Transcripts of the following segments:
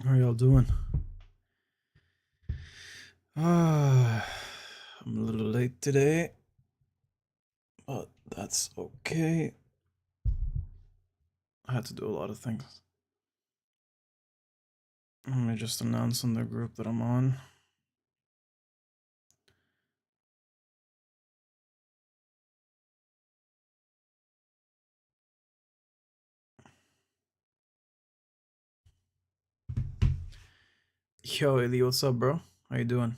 How are y'all doing? I'm a little late today, but that's okay. I had to do a lot of things. Let me just announce on the group that I'm on. Yo, Eli, what's up, bro? How you doing?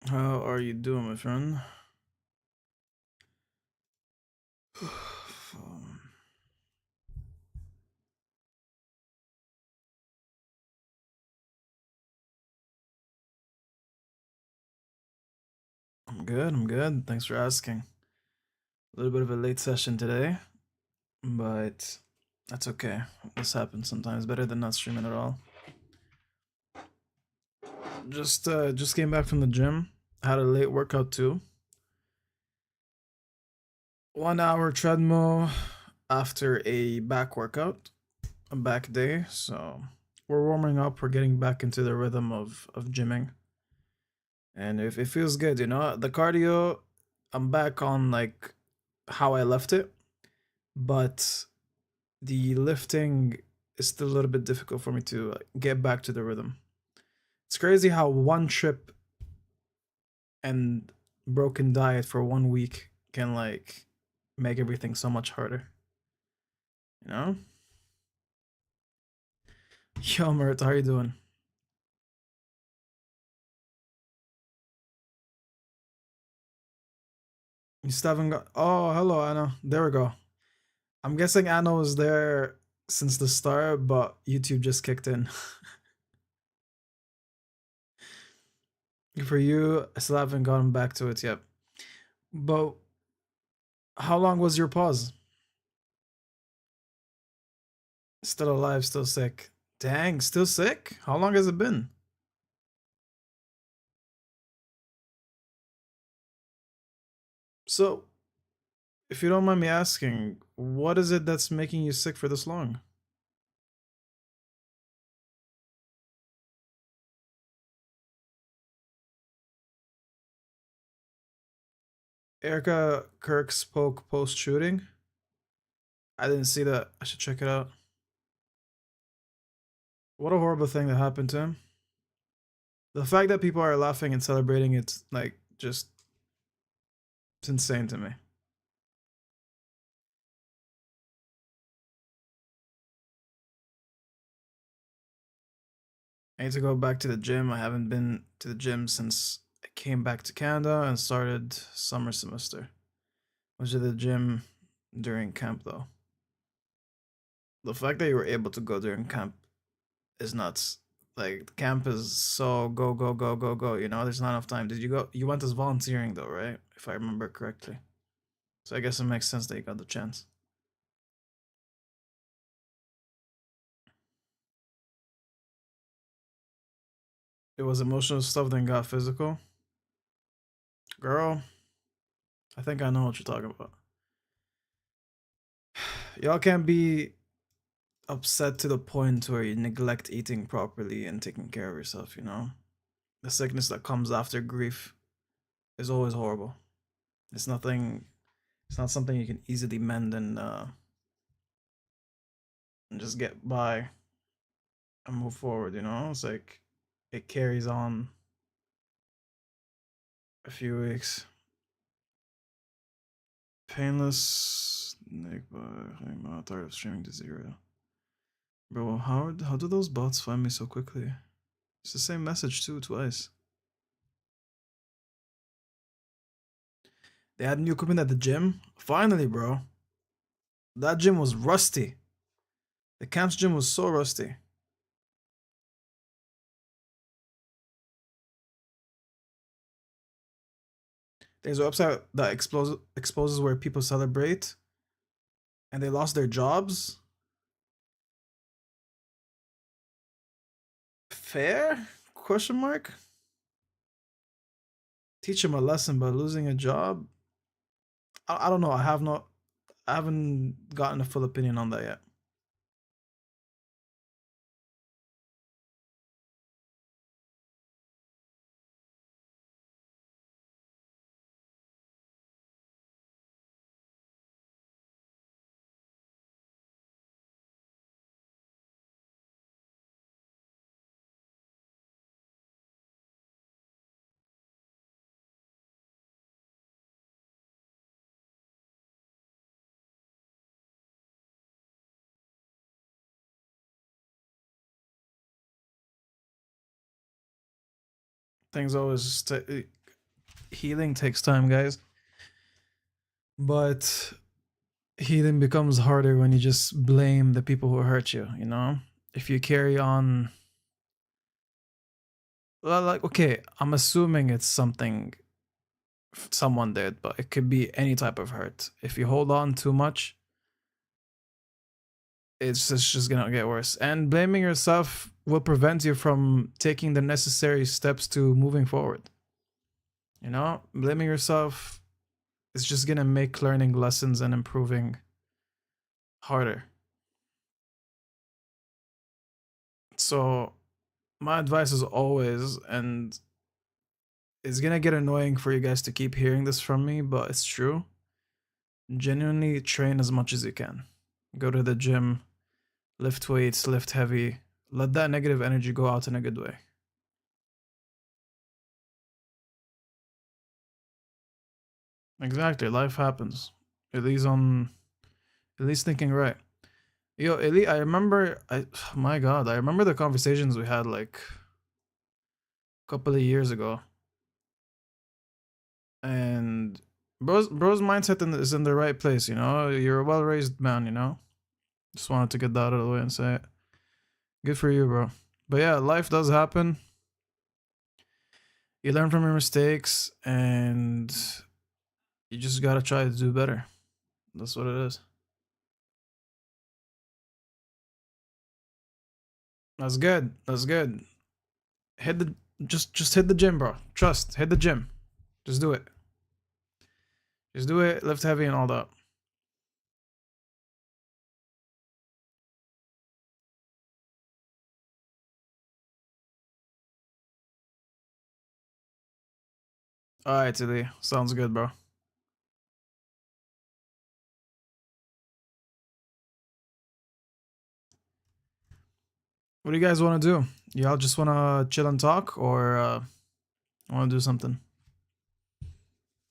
How are you doing, my friend? I'm good, I'm good. Thanks for asking. A little bit of a late session today, but that's okay. This happens sometimes. Better than not streaming at all. Just came back from the gym. Had a late workout too. 1 hour treadmill after a back workout, a back day. So we're warming up. We're getting back into the rhythm of gymming, and if it feels good, the cardio. I'm back on like how I left it, but the lifting is still a little bit difficult for me to get back to the rhythm. It's crazy how one trip and broken diet for 1 week can like make everything so much harder. You know? Yo, Mert, how you doing? You still haven't got. Oh, hello, Anna. There we go. I'm guessing Anna was there since the start, but YouTube just kicked in. For you, I still haven't gotten back to it yet. But how long was your pause? Still alive, still sick. Dang, still sick? How long has it been? So, if you don't mind me asking, what is it that's making you sick for this long? Erica Kirk spoke post shooting. I didn't see that. I should check it out. What a horrible thing that happened to him. The fact that people are laughing and celebrating it's like just it's insane to me. I need to go back to the gym. I haven't been to the gym since I came back to Canada and started summer semester. Went to the gym during camp though. The fact that you were able to go during camp is nuts. Like camp is so go go go go go. There's not enough time. Did you go? You went as volunteering though, right? If I remember correctly. So I guess it makes sense that you got the chance. It was emotional stuff, then got physical. Girl, I think I know what you're talking about. Y'all can't be upset to the point where you neglect eating properly and taking care of yourself. The sickness that comes after grief is always horrible. It's nothing it's not something you can easily mend and just get by and move forward. It's like it carries on a few weeks. Painless Nick I'm tired of streaming to zero. Bro, how do those bots find me so quickly? It's the same message too, twice. They had new equipment at the gym. Finally, bro. That gym was rusty. The camp's gym was so rusty. There's a website that exposes where people celebrate and they lost their jobs. Fair? Question mark? Teach them a lesson by losing a job. I don't know. I haven't gotten a full opinion on that yet. Things always healing takes time, guys. But healing becomes harder when you just blame the people who hurt you, you know? If you carry on, well, like, okay, I'm assuming it's something someone did, but it could be any type of hurt. If you hold on too much, it's just gonna get worse. And blaming yourself will prevent you from taking the necessary steps to moving forward. You know, blaming yourself is just gonna make learning lessons and improving harder. So, my advice is always, and it's gonna get annoying for you guys to keep hearing this from me, but it's true. Genuinely train as much as you can. Go to the gym, lift weights, lift heavy. Let that negative energy go out in a good way. Exactly, life happens. At least thinking right. Yo, Eli, I remember my god, I remember the conversations we had like a couple of years ago. And bro's mindset is in the right place, you know? You're a well raised man, you know? Just wanted to get that out of the way and say it. Good for you, bro. But yeah, life does happen. You learn from your mistakes and you just gotta try to do better. That's what it is. That's good. That's good. Hit the just hit the gym, bro. Trust. Hit the gym. Just do it. Just do it. Lift heavy and all that. All right, Tilly. Sounds good, bro. What do you guys want to do? Y'all just want to chill and talk, or want to do something?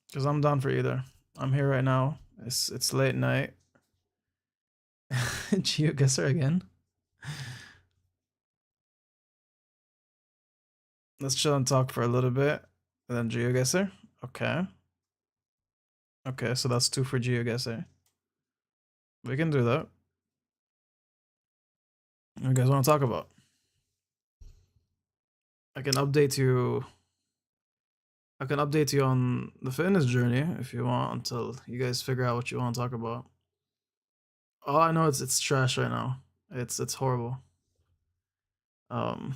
Because I'm down for either. I'm here right now. It's late night. GeoGuessr again. Let's chill and talk for a little bit. And then GeoGuessr. Okay. Okay, so that's 2 for GeoGuessr. We can do that. What you guys want to talk about? I can update you. I can update you on the fitness journey if you want until you guys figure out what you want to talk about. All I know is it's trash right now. It's horrible. Um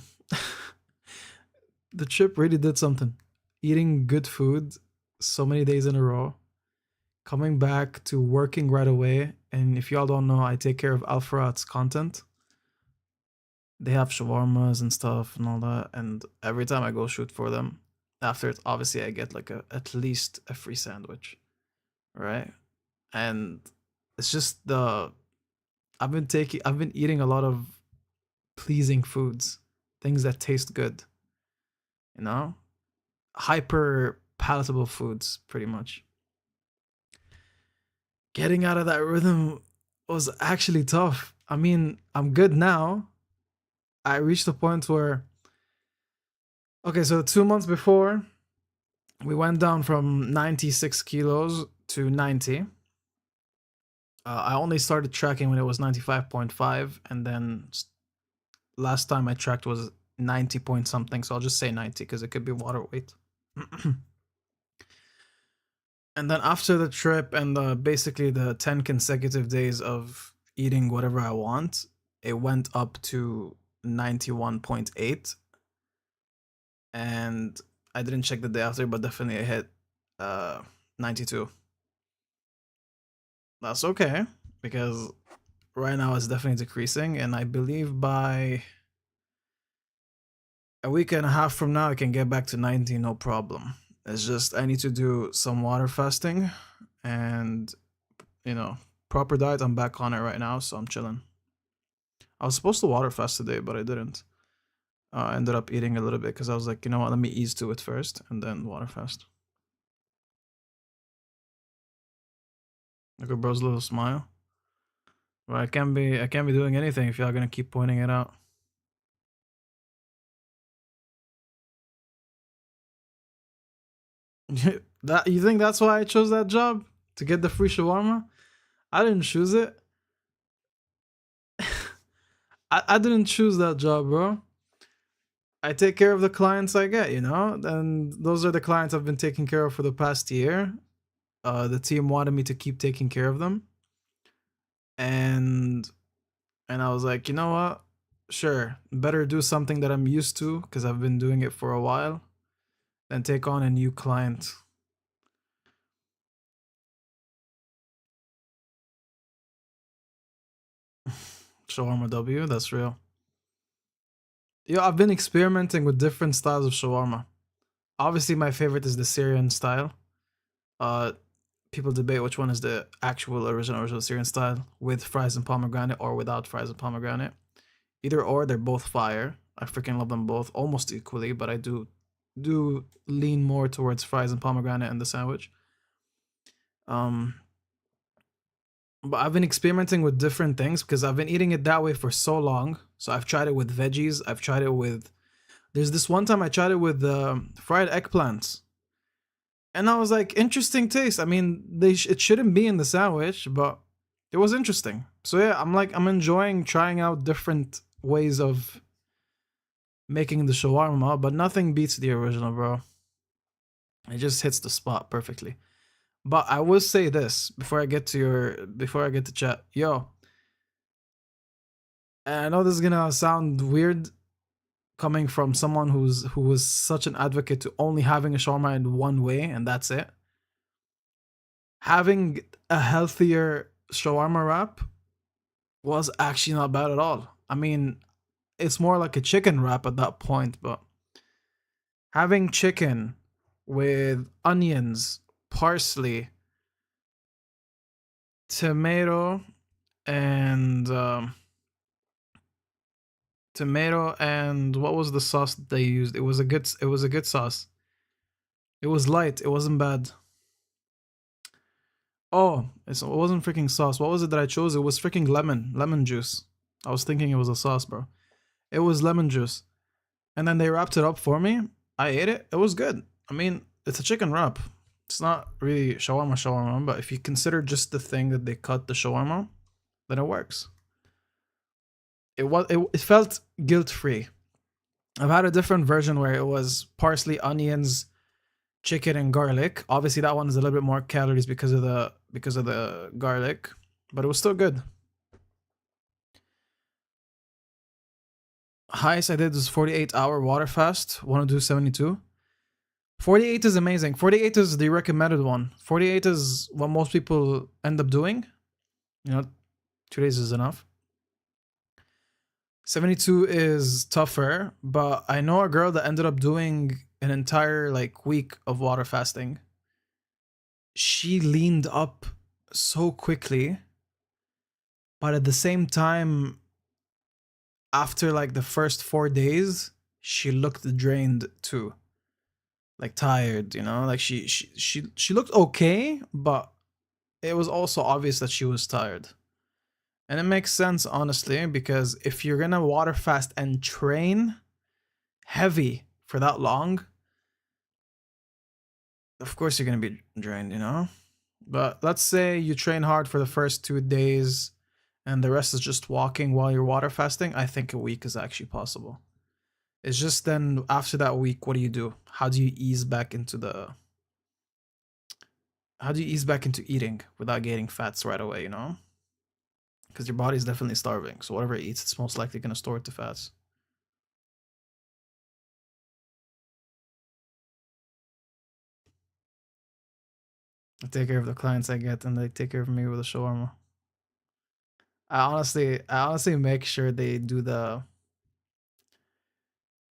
the trip really did something. Eating good food so many days in a row, coming back to working right away. And if y'all don't know, I take care of Alfarat's content. They have shawarmas and stuff and all that. And every time I go shoot for them, after it, obviously I get like at least a free sandwich, right? And it's just I've been eating a lot of pleasing foods, things that taste good, you know, hyper palatable foods, pretty much. Getting out of that rhythm was actually tough. I mean, I'm good now. I reached a point where, okay, so 2 months before, we went down from 96 kilos to 90. I only started tracking when it was 95.5, and then last time I tracked was 90 point something. So I'll just say 90 because it could be water weight. And then after the trip and basically the 10 consecutive days of eating whatever I want, it went up to 91.8. And I didn't check the day after, but definitely I hit 92. That's okay because right now it's definitely decreasing, and I believe by a week and a half from now I can get back to 90 no problem. It's just I need to do some water fasting and you know, proper diet. I'm back on it right now, so I'm chilling. I was supposed to water fast today, but I didn't. I ended up eating a little bit because I was like, you know what, let me ease to it first and then water fast. Look at bro's little smile. But I can't be doing anything if y'all gonna keep pointing it out. That you think that's why I chose that job? To get the free shawarma? I didn't choose it. I didn't choose that job, bro. I take care of the clients I get, you know? And those are the clients I've been taking care of for the past year. The team wanted me to keep taking care of them. And I was like, you know what? Sure, better do something that I'm used to because I've been doing it for a while than take on a new client. Shawarma W, that's real. Yeah, I've been experimenting with different styles of shawarma. Obviously, my favorite is the Syrian style. Uh, People debate which one is the actual original Syrian style with fries and pomegranate or without fries and pomegranate. Either or, they're both fire. I freaking love them both almost equally, but I do lean more towards fries and pomegranate in the sandwich. Um, but I've been experimenting with different things because I've been eating it that way for so long. So I've tried it with veggies. I've tried it with. There's this one time I tried it with fried eggplants, and I was like, interesting taste. I mean, it shouldn't be in the sandwich, but it was interesting. So yeah, I'm enjoying trying out different ways of making the shawarma, but nothing beats the original, bro. It just hits the spot perfectly. But I will say this before I get to chat. Yo, I know this is gonna sound weird coming from someone who was such an advocate to only having a shawarma in one way and that's it. Having a healthier shawarma wrap was actually not bad at all. I mean, it's more like a chicken wrap at that point, but having chicken with onions, parsley, tomato, and what was the sauce that they used? It was a good sauce. It was light. It wasn't bad. Oh, it wasn't freaking sauce. What was it that I chose? It was freaking lemon juice. I was thinking it was a sauce, bro. It was lemon juice. And then they wrapped it up for me. I ate it. It was good. I mean, it's a chicken wrap. It's not really shawarma, but if you consider just the thing that they cut the shawarma, then it works. It felt guilt free. I've had a different version where it was parsley, onions, chicken, and garlic. Obviously, that one is a little bit more calories because of the garlic, but it was still good. Highest I did was 48-hour water fast. Want to do 72? 48 is amazing. 48 is the recommended one. 48 is what most people end up doing. You know, 2 days is enough. 72 is tougher, but I know a girl that ended up doing an entire like week of water fasting. She leaned up so quickly, but at the same time, after like the first 4 days, she looked drained too, like tired. You know, like she looked okay, but it was also obvious that she was tired. And it makes sense, honestly, because if you're gonna water fast and train heavy for that long, of course you're gonna be drained, you know? But let's say you train hard for the first 2 days and the rest is just walking while you're water fasting. I think a week is actually possible. It's just then after that week, what do you do? How do you ease back into eating without gaining fats right away, you know? Because your body's definitely starving. So whatever it eats, it's most likely gonna store it to fats. I take care of the clients I get, and they take care of me with a shawarma. I honestly make sure they do the.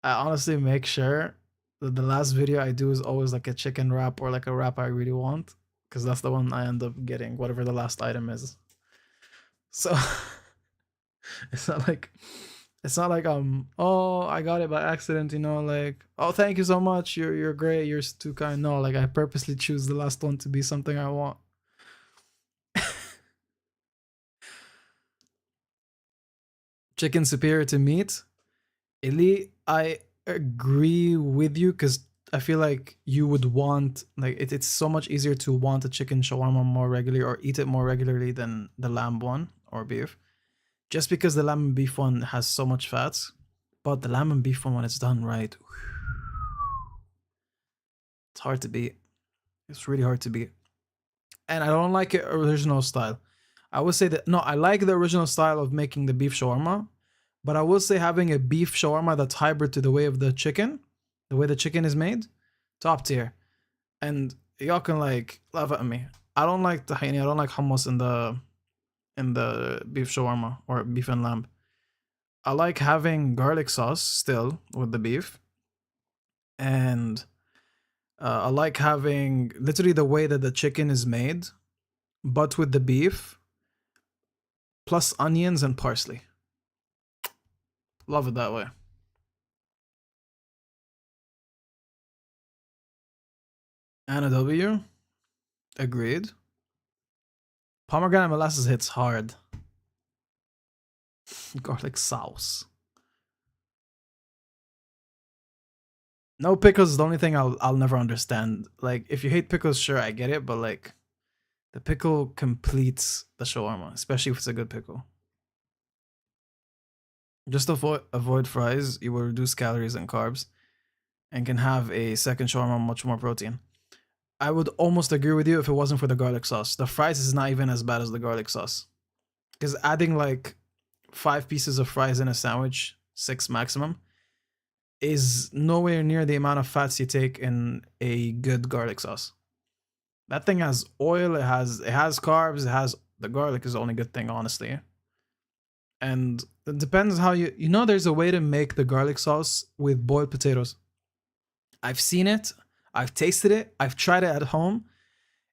I honestly make sure that the last video I do is always like a chicken wrap or like a wrap I really want, because that's the one I end up getting, whatever the last item is. So it's not like oh, I got it by accident, you know, like, oh, thank you so much, you're great, you're too kind. No, like I purposely choose the last one to be something I want. Chicken superior to meat. Elite, I agree with you, because I feel like you would want, like, it's so much easier to want a chicken shawarma more regularly or eat it more regularly than the lamb one or beef, just because the lamb and beef one has so much fats. But the lamb and beef one, when it's done right, it's hard to beat. It's really hard to beat. And I don't like it original style. I would say that, no, I like the original style of making the beef shawarma, but I will say having a beef shawarma that's hybrid to the way of the chicken, the way the chicken is made, top tier. And y'all can like laugh at me. I don't like tahini. I don't like hummus in the beef shawarma or beef and lamb. I like having garlic sauce still with the beef, and I like having literally the way that the chicken is made, but with the beef, plus onions and parsley. Love it that way. Anna W. Agreed. Pomegranate molasses hits hard. Garlic sauce. No pickles is the only thing I'll never understand. Like, if you hate pickles, sure, I get it, but like, the pickle completes the shawarma, especially if it's a good pickle. Just avoid fries. You will reduce calories and carbs, and can have a second shawarma much more protein. I would almost agree with you if it wasn't for the garlic sauce. The fries is not even as bad as the garlic sauce, because adding like 5 pieces of fries in a sandwich, 6 maximum, is nowhere near the amount of fats you take in a good garlic sauce. That thing has oil, it has carbs, it has the garlic is the only good thing, honestly. And it depends how you know, there's a way to make the garlic sauce with boiled potatoes. I've seen it, I've tasted it, I've tried it at home.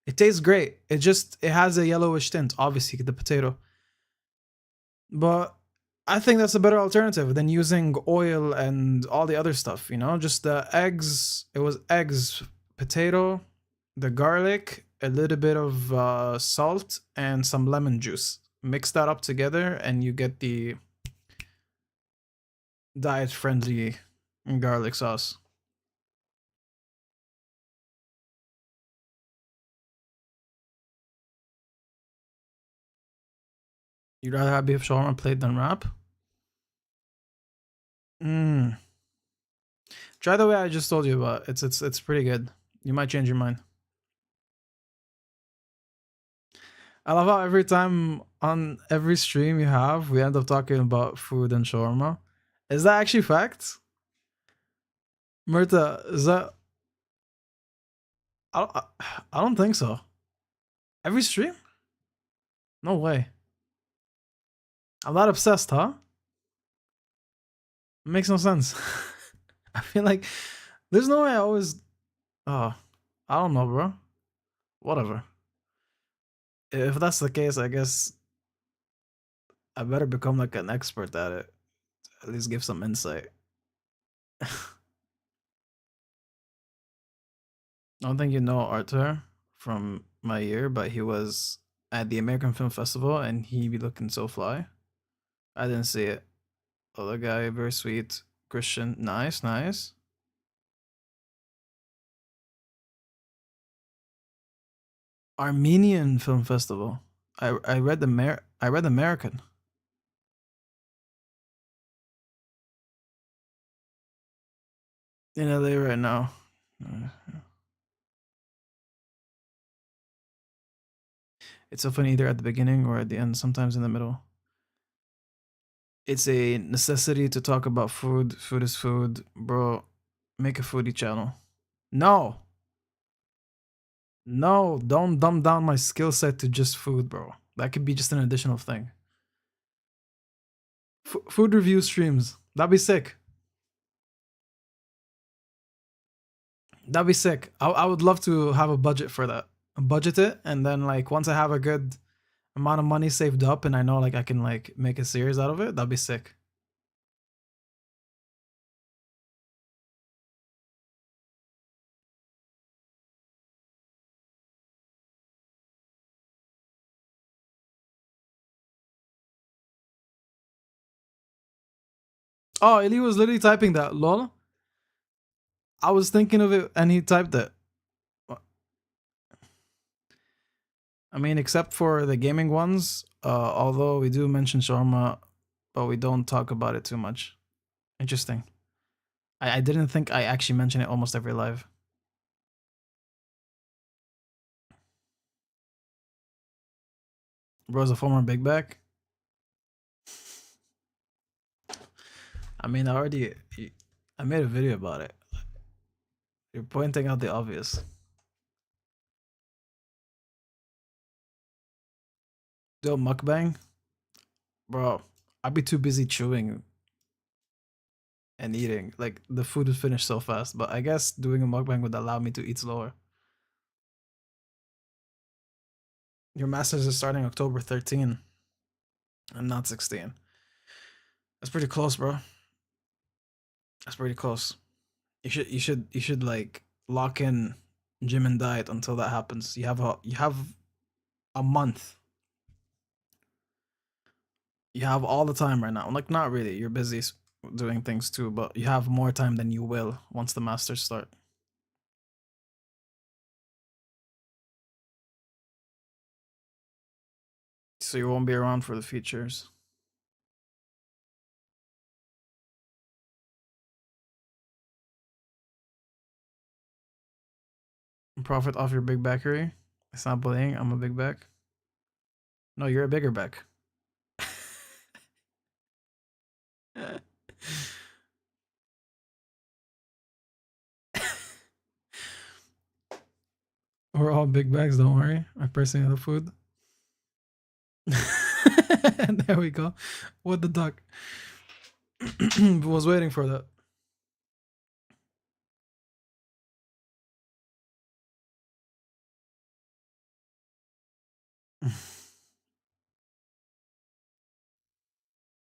It tastes great. It has a yellowish tint, obviously, the potato. But I think that's a better alternative than using oil and all the other stuff, you know? Just the eggs, it was eggs, potato, the garlic, a little bit of salt, and some lemon juice. Mix that up together, and you get the diet-friendly garlic sauce. You'd rather have beef shawarma plate than wrap? Try the way I just told you about. It's pretty good. You might change your mind. I love how every time on every stream you have, we end up talking about food and shawarma. Is that actually fact? Murta, is that... I don't think so. Every stream? No way. I'm not obsessed, huh? It makes no sense. I feel like there's no way I always... Oh, I don't know, bro. Whatever. If that's the case, I guess I better become like an expert at it. At least give some insight. I don't think you know Arthur from my year, but he was at the American Film Festival and he be looking so fly. I didn't see it. Other guy, very sweet. Christian, nice, nice. Armenian Film Festival. I read American. In LA right now. It's often either at the beginning or at the end, sometimes in the middle. It's a necessity to talk about food. Food is food. Bro, make a foodie channel. No! No, don't dumb down my skill set to just food, bro. That could be just an additional thing. Food review streams. That'd be sick. That'd be sick. I would love to have a budget for that. Budget it, and then like once I have a good amount of money saved up, and I know like I can like make a series out of it, that'd be sick. Oh, Eli was literally typing that. Lol. I was thinking of it, and he typed it. I mean, except for the gaming ones, although we do mention shawarma, but we don't talk about it too much. Interesting. I didn't think I actually mention it almost every live. Bro's a former big back. I mean, I made a video about it. You're pointing out the obvious. Do a mukbang? Bro, I'd be too busy chewing and eating. Like, the food would finish so fast, but I guess doing a mukbang would allow me to eat slower. Your masters is starting October 13 and not 16. That's pretty close, bro. That's pretty close. You should like lock in gym and diet until that happens. You have a month. You have all the time right now. Like not really. You're busy doing things too, but you have more time than you will once the masters start. So you won't be around for the features. Profit off your big backery. It's not bullying. I'm a big back. No, you're a bigger back. We're all big bags, don't worry. I personally love food. There we go. What the duck? Was waiting for that.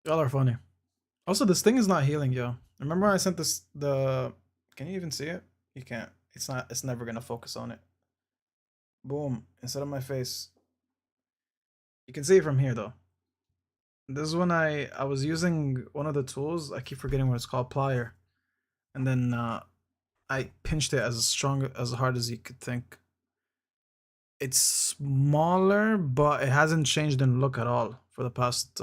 Y'all are funny. Also, this thing is not healing, yo. Remember I sent this the can you even see it? You can't. It's never gonna focus on it. Boom. Instead of my face. You can see it from here though. This is when I was using one of the tools. I keep forgetting what it's called, plier. And then I pinched it as strong as hard as you could think. It's smaller, but it hasn't changed in look at all for the past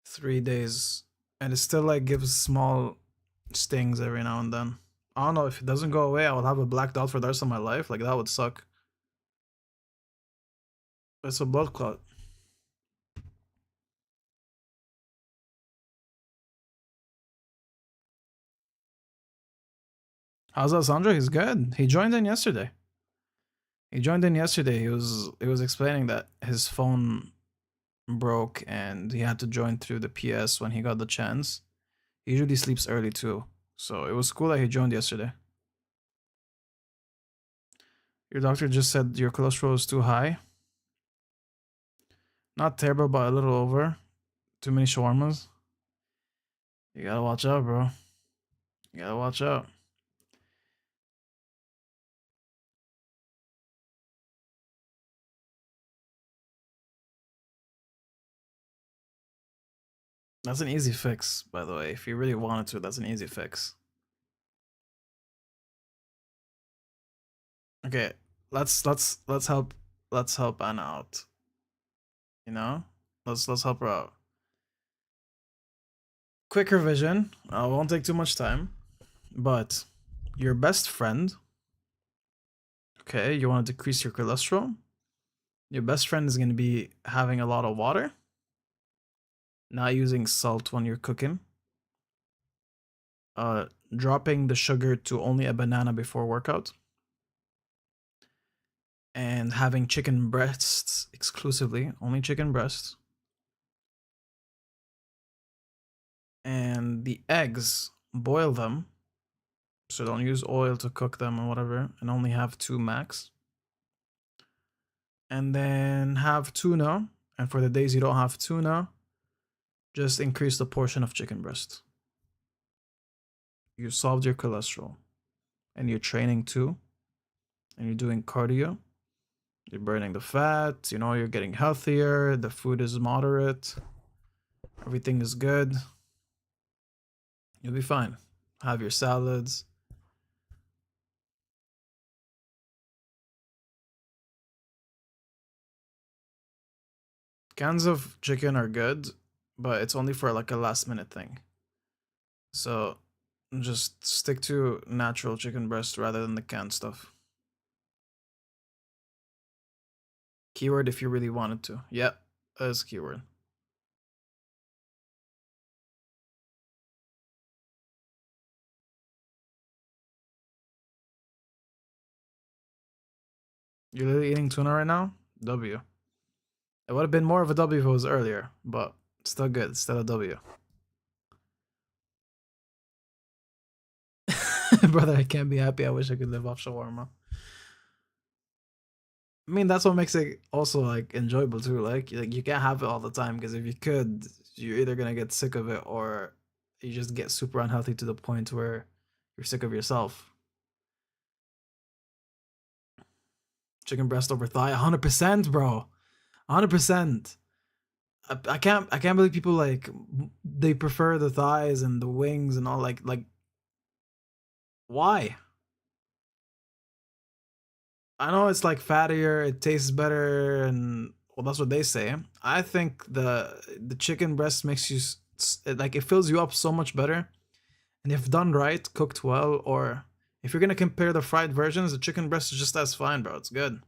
3 days. And it still like gives small stings every now and then. I don't know if it doesn't go away, I will have a black dot for the rest of my life. Like that would suck. It's a blood clot. How's Alessandro? He's good. He joined in yesterday. He was explaining that his phone broke and he had to join through the PS when he got the chance. He usually sleeps early too. So it was cool that he joined yesterday. Your doctor just said your cholesterol is too high. Not terrible, but a little over. Too many shawarmas. You gotta watch out, bro. You gotta watch out. That's an easy fix, by the way. If you really wanted to, that's an easy fix. Okay, let's help Anna out. You know? Let's help her out. Quick revision. Won't take too much time. But your best friend, okay, you want to decrease your cholesterol. Your best friend is going to be having a lot of water, not using salt when you're cooking, dropping the sugar to only a banana before workout, and having chicken breasts exclusively, only chicken breasts. And the eggs, boil them. So don't use oil to cook them or whatever, and only have 2 max. And then have tuna. And for the days you don't have tuna, just increase the portion of chicken breast. You solved your cholesterol. And you're training too. And you're doing cardio. You're burning the fat, you know, you're getting healthier, the food is moderate, everything is good. You'll be fine. Have your salads. Cans of chicken are good, but it's only for like a last minute thing. So just stick to natural chicken breast rather than the canned stuff. Keyword if you really wanted to. Yep, that's keyword. You're literally eating tuna right now? W. It would have been more of a W if it was earlier, but still good. Still a W. Brother, I can't be happy. I wish I could live off shawarma. I mean, that's what makes it also like enjoyable too. Like you can't have it all the time because if you could, you're either gonna get sick of it or you just get super unhealthy to the point where you're sick of yourself. Chicken breast over thigh, 100%, bro, 100%. I can't believe people like they prefer the thighs and the wings and all like why? I know it's like fattier, it tastes better, and well, that's what they say. I think the chicken breast makes you like it fills you up so much better, and if done right, cooked well, or if you're gonna compare the fried versions, the chicken breast is just as fine, bro. It's good.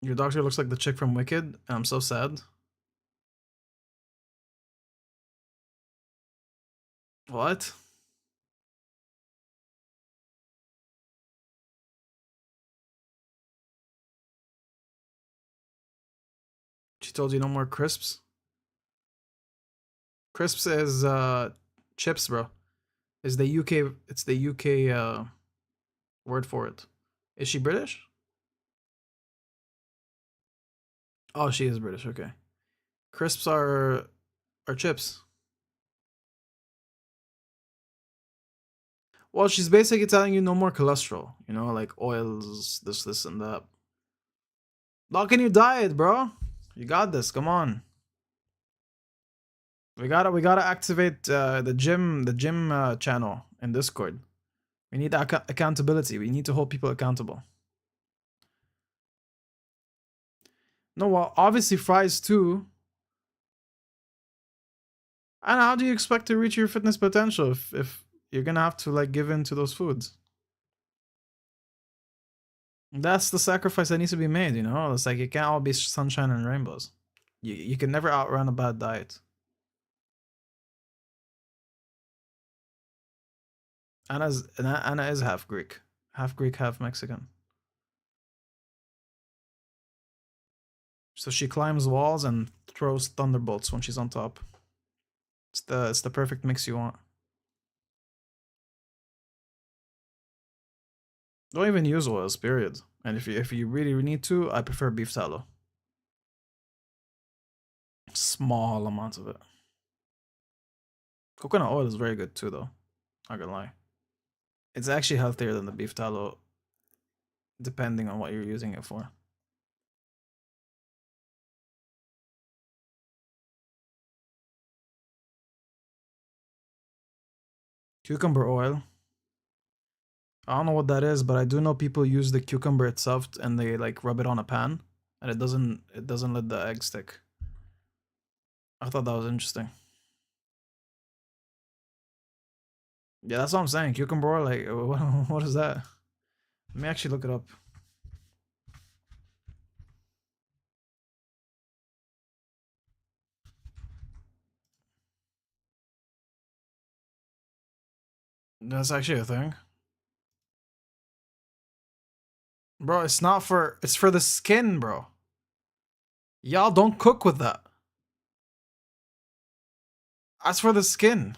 Your doctor looks like the chick from Wicked, and I'm so sad. What? She told you no more crisps? Crisps is chips, bro. Is the UK? It's the UK word for it. Is she British? Oh, she is British. Okay. Crisps are chips. Well, she's basically telling you no more cholesterol. You know, like oils, this, and that. Lock in your diet, bro. You got this. Come on. We gotta activate the gym channel in Discord. We need accountability. We need to hold people accountable. No, well, obviously fries too. And how do you expect to reach your fitness potential if you're gonna have to like give in to those foods? That's the sacrifice that needs to be made, you know? It's like it can't all be sunshine and rainbows. You can never outrun a bad diet. Anna is half Greek. Half Greek, half Mexican. So she climbs walls and throws thunderbolts when she's on top. It's the perfect mix you want. Don't even use oils, period. And if you really need to, I prefer beef tallow. Small amounts of it. Coconut oil is very good too, though. Not gonna lie. It's actually healthier than the beef tallow, depending on what you're using it for. Cucumber oil. I don't know what that is, but I do know people use the cucumber itself and they like rub it on a pan, and it doesn't let the egg stick. I thought that was interesting. Yeah, that's what I'm saying. Cucumber oil, like what is that? Let me actually look it up. That's actually a thing. Bro, it's not for, it's for the skin, bro. Y'all don't cook with that. That's for the skin.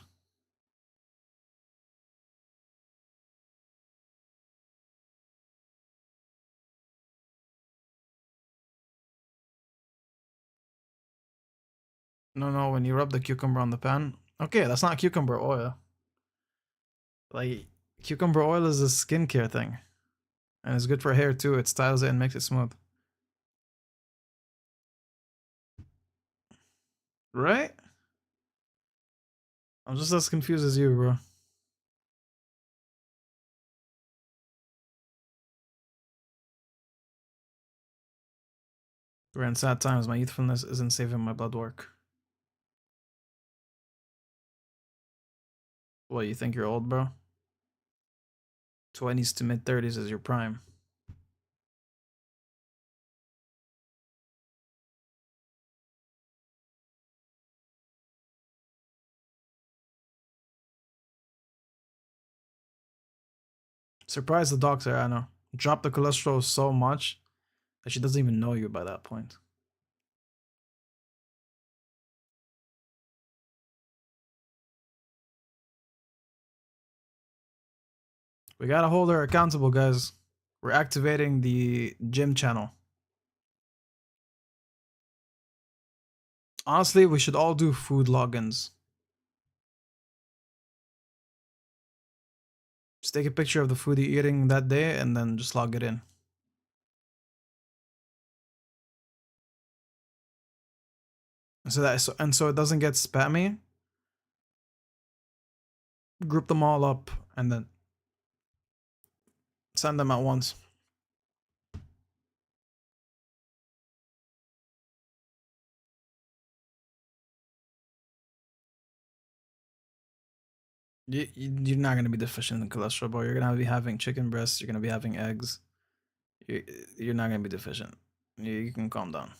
No, no, when you rub the cucumber on the pan. Okay, that's not cucumber oil. Like, cucumber oil is a skincare thing. And it's good for hair too. It styles it and makes it smooth. Right? I'm just as confused as you, bro. We're in sad times. My youthfulness isn't saving my blood work. What, you think you're old, bro? 20s to mid 30s is your prime. Surprise the doctor, I know. Drop the cholesterol so much that she doesn't even know you by that point. We gotta hold her accountable, guys. We're activating the gym channel. Honestly, we should all do food logins. Just take a picture of the food you're eating that day and then just log it in. So it doesn't get spammy. Group them all up and then send them at once. You're not gonna be deficient in cholesterol, bro. You're gonna be having chicken breasts. You're gonna be having eggs. You're not gonna be deficient. You can calm down.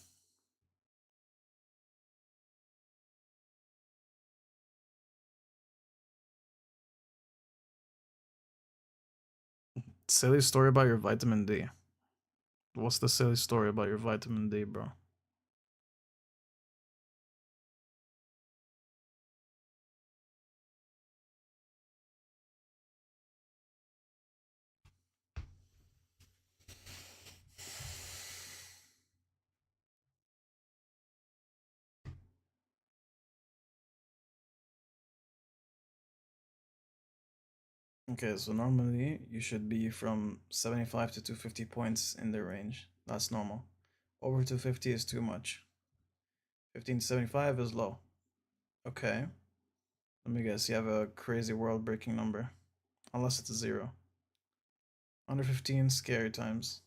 Silly story about your vitamin D. What's the silly story about your vitamin D, bro? Okay, so normally you should be from 75 to 250 points in the range. That's normal. Over 250 is too much. 15 to 75 is low. Okay. Let me guess, you have a crazy world breaking number. Unless it's a zero. Under 15, scary times.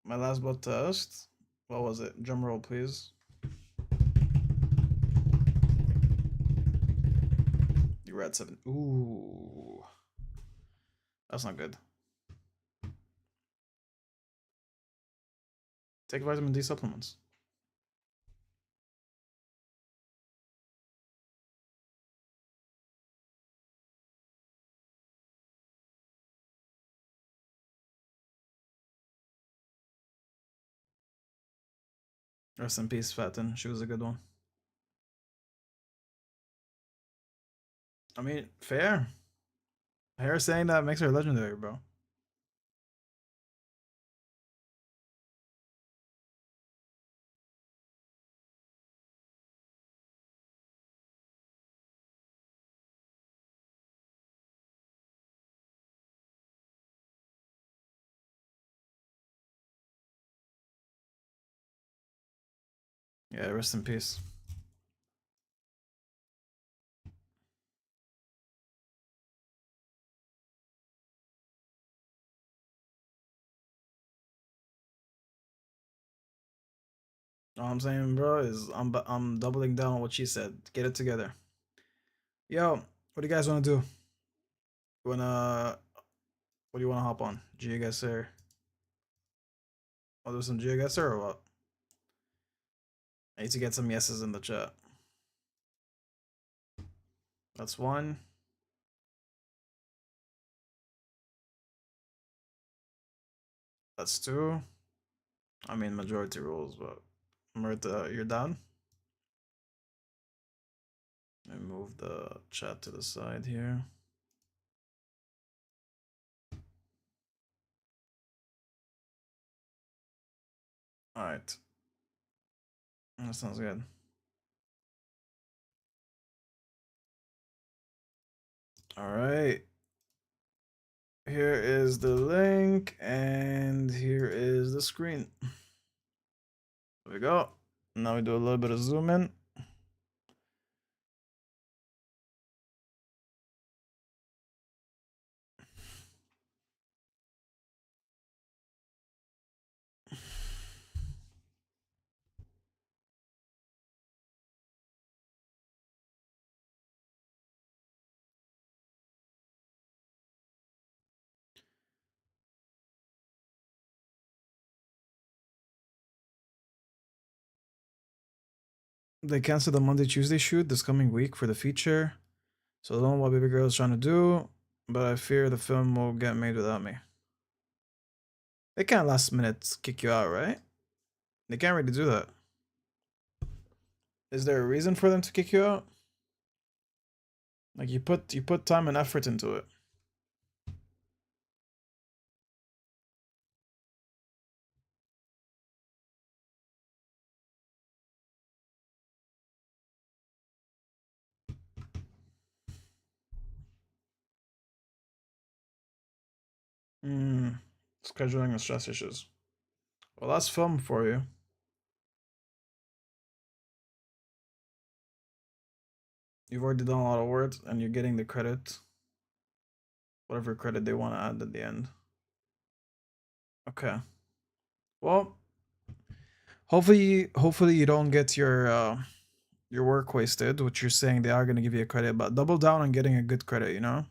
My last blood test. What was it? Drum roll, please. You were at 7. Ooh. That's not good. Take vitamin D supplements. Rest in peace, Fatin. She was a good one. I mean, fair. Her saying that makes her legendary, bro. Yeah, rest in peace. All I'm saying, bro, is I'm doubling down on what she said. Get it together. Yo, what do you guys want to do? You wanna what do you wanna hop on? GeoGuessr. Wanna do some GeoGuessr or what? I need to get some yeses in the chat. That's one. That's 2. I mean, majority rules, but Murta, you're down? I move the chat to the side here. Alright. That sounds good. Alright. Here is the link, and here is the screen. There we go. Now we do a little bit of zoom in. They canceled the Monday Tuesday shoot this coming week for the feature. So I don't know what Baby Girl is trying to do, but I fear the film will get made without me. They can't last minute kick you out, right? They can't really do that. Is there a reason for them to kick you out? Like you put time and effort into it. Scheduling and stress issues. Well, that's film for you. You've already done a lot of work and you're getting the credit. Whatever credit they want to add at the end. Okay. Well, hopefully you don't get your work wasted, which you're saying they are going to give you a credit, but double down on getting a good credit, you know?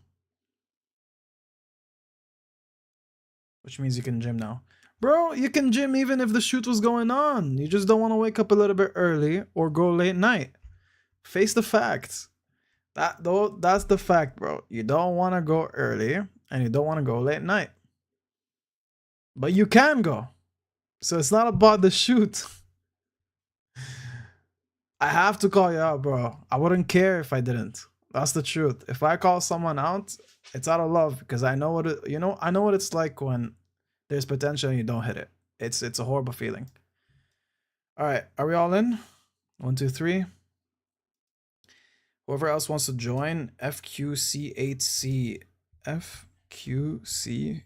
Which means you can gym now. Bro, you can gym even if the shoot was going on. You just don't want to wake up a little bit early or go late night. Face the facts. That's the fact, bro. You don't want to go early and you don't want to go late night. But you can go. So it's not about the shoot. I have to call you out, bro. I wouldn't care if I didn't. That's the truth. If I call someone out, it's out of love because I know what I know what it's like when there's potential and you don't hit it. It's a horrible feeling. All right, are we all in? 1, 2, 3. Whoever else wants to join, FQC8C. FQC8C.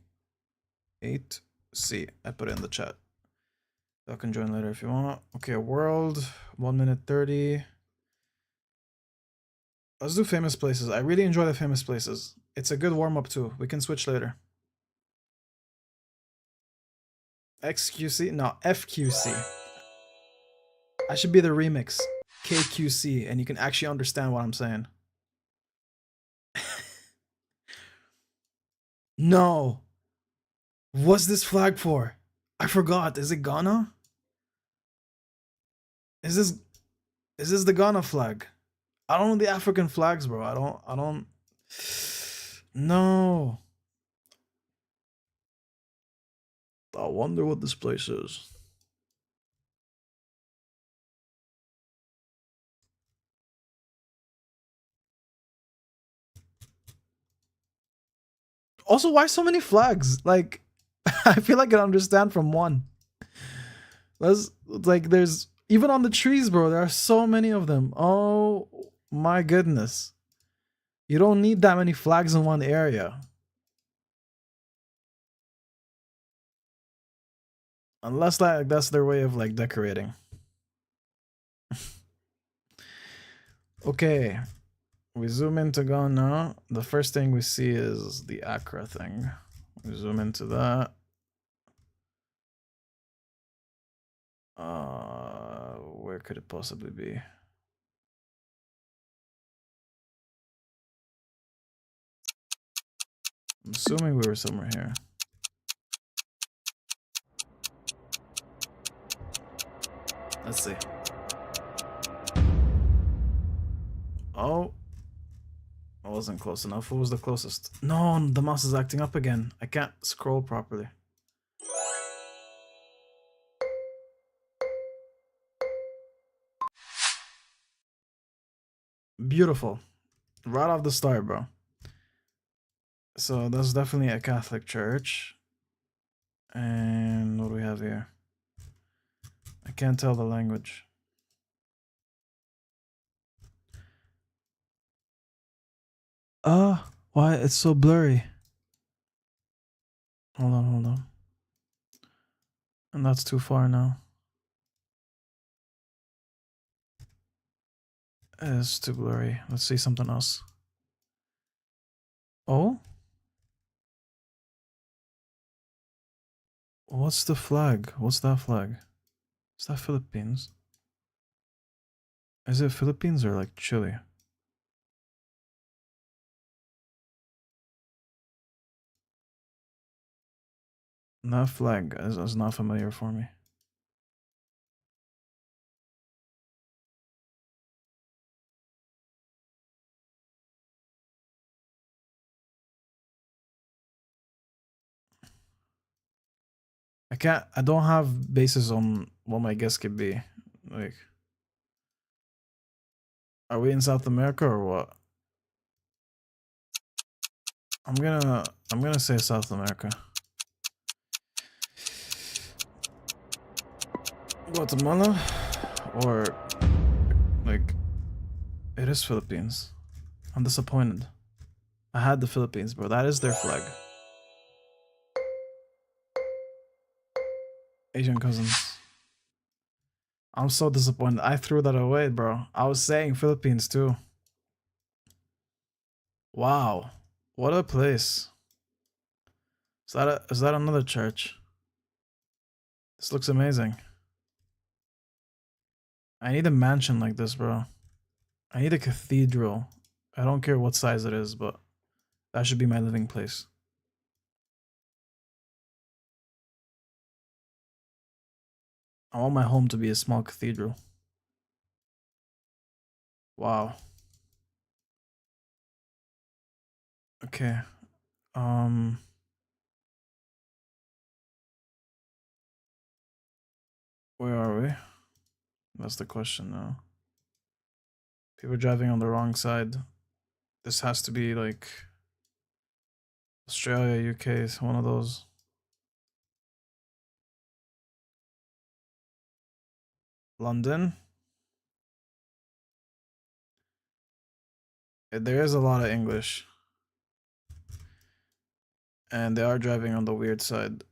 I put it in the chat. I can join later if you want. Okay, world, 1 minute 30. Let's do famous places. I really enjoy the famous places. It's a good warm-up too. We can switch later. XQC? No, FQC. I should be the remix. KQC, and you can actually understand what I'm saying. No. What's this flag for? I forgot. Is it Ghana? Is this the Ghana flag? I don't know the African flags, bro. I don't. No. I wonder what this place is. Also, why so many flags? Like, I feel like I understand from one. There's even on the trees, bro. There are so many of them. Oh my goodness. You don't need that many flags in one area. Unless that's their way of like decorating. Okay. We zoom into Ghana. The first thing we see is the Accra thing. We zoom into that. Where could it possibly be? I'm assuming we were somewhere here. Let's see. Oh. I wasn't close enough. Who was the closest? No, the mouse is acting up again. I can't scroll properly. Beautiful. Right off the start, bro. So that's definitely a Catholic church. And what do we have here? I can't tell the language. Why it's so blurry? Hold on, hold on. And that's too far now. It's too blurry. Let's see something else. Oh? What's the flag? What's that flag? Is that Philippines? Is it Philippines or like Chile? That flag is not familiar for me. I don't have basis on what my guess could be. Like, are we in South America or what? I'm gonna say South America. Guatemala? Or like it is Philippines. I'm disappointed. I had the Philippines, bro. That is their flag. Asian cousins. I'm so disappointed. I threw that away, bro. I was saying Philippines too. Wow. What a place. Is that another church? This looks amazing. I need a mansion like this, bro. I need a cathedral. I don't care what size it is, but that should be my living place. I want my home to be a small cathedral. Wow. Okay. Where are we? That's the question now. People driving on the wrong side. This has to be like Australia, UK is one of those. London. There is a lot of English. And they are driving on the weird side.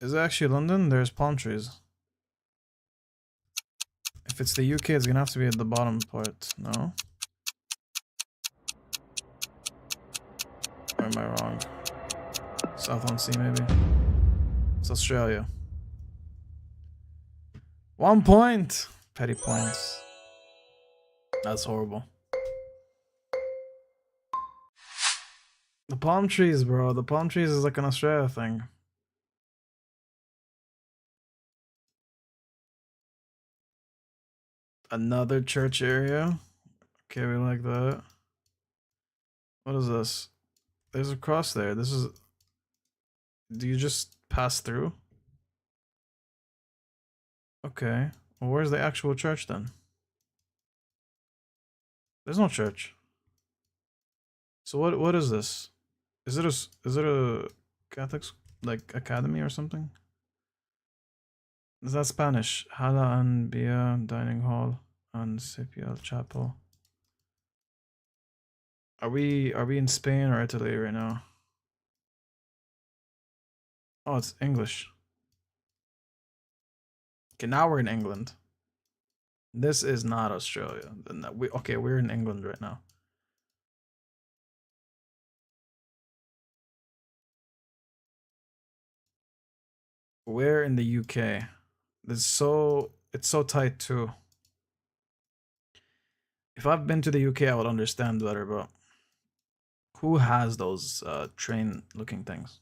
Is it actually London? There's palm trees. If it's the UK, it's gonna have to be at the bottom part, no? Or am I wrong? South-on-Sea, maybe? It's Australia. 1 point! Petty points. That's horrible. The palm trees, bro. The palm trees is like an Australia thing. Another church area. Okay, we like that. What is this? There's a cross there. This is... Do you just pass through? Okay. Well, where's the actual church then? There's no church. So what is this? Is it a Catholic like academy or something? Is that Spanish? Hala and Bia Dining Hall and Sepia Chapel. Are we in Spain or Italy right now? Oh, it's English. Okay, now we're in England. This is not Australia. Okay, we're in England right now. We're in the UK. It's so tight too. If I've been to the UK, I would understand better, but who has those train looking things?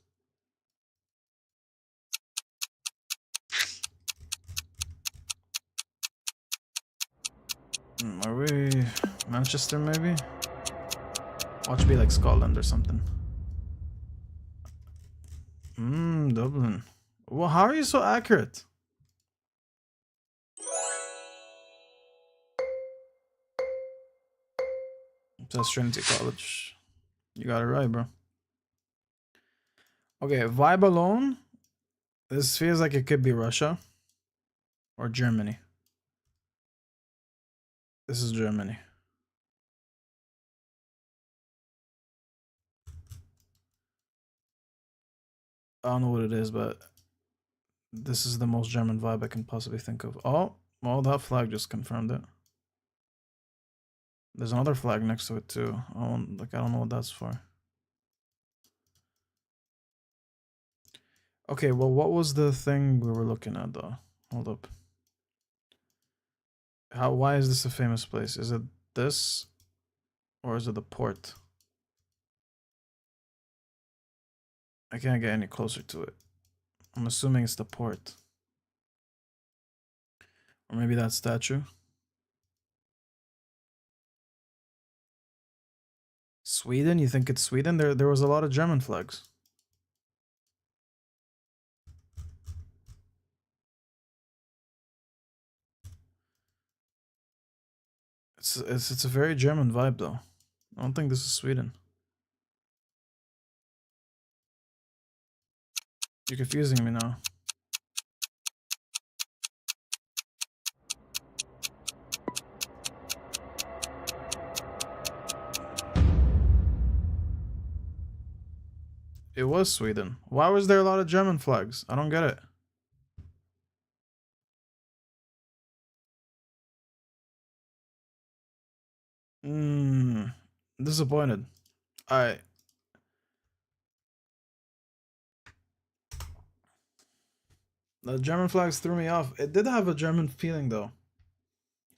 Are we Manchester maybe? Watch be like Scotland or something. Dublin. Well, how are you so accurate? That's Trinity College. You got it right, bro. Okay, vibe alone. This feels like it could be Russia or Germany. This is Germany. I don't know what it is, but this is the most German vibe I can possibly think of. Oh, well, that flag just confirmed it. There's another flag next to it too. I don't know what that's for. Okay, well, what was the thing we were looking at though? Hold up. Why is this a famous place? Is it this or is it the port? I can't get any closer to it. I'm assuming it's the port. Or maybe that statue. Sweden? You think it's Sweden? There was a lot of German flags. It's a very German vibe though. I don't think this is Sweden. You're confusing me now. It was Sweden. Why was there a lot of German flags? I don't get it. Disappointed. Alright. The German flags threw me off. It did have a German feeling though.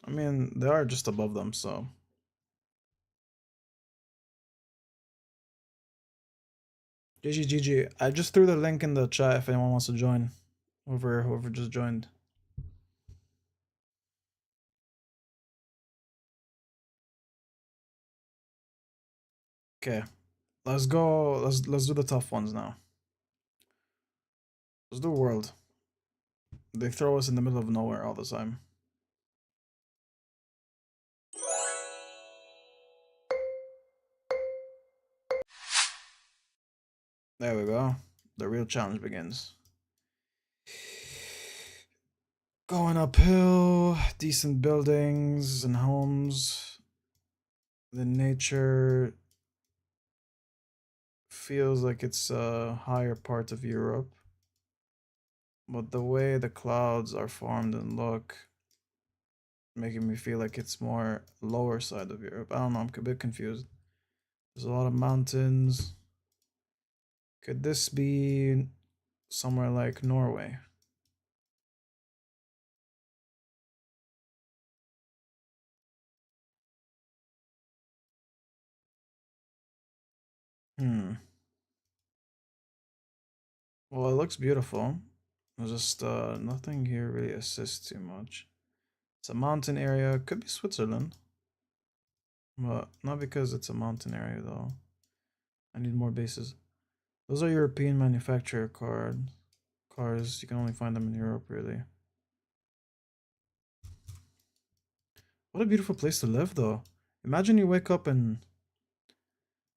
I mean, they are just above them, so. GG. I just threw the link in the chat if anyone wants to join. Whoever just joined. Okay. Let's go. Let's do the tough ones now. Let's do world. They throw us in the middle of nowhere all the time. There we go. The real challenge begins. Going uphill, decent buildings and homes. The nature feels like it's a higher part of Europe. But the way the clouds are formed and look, making me feel like it's more lower side of Europe. I don't know, I'm a bit confused. There's a lot of mountains. Could this be somewhere like Norway? Well, it looks beautiful. There's just nothing here really assists too much. It's a mountain area. Could be Switzerland. But not because it's a mountain area though. I need more bases. Those are European manufacturer cars. You can only find them in Europe really. What a beautiful place to live though. Imagine you wake up and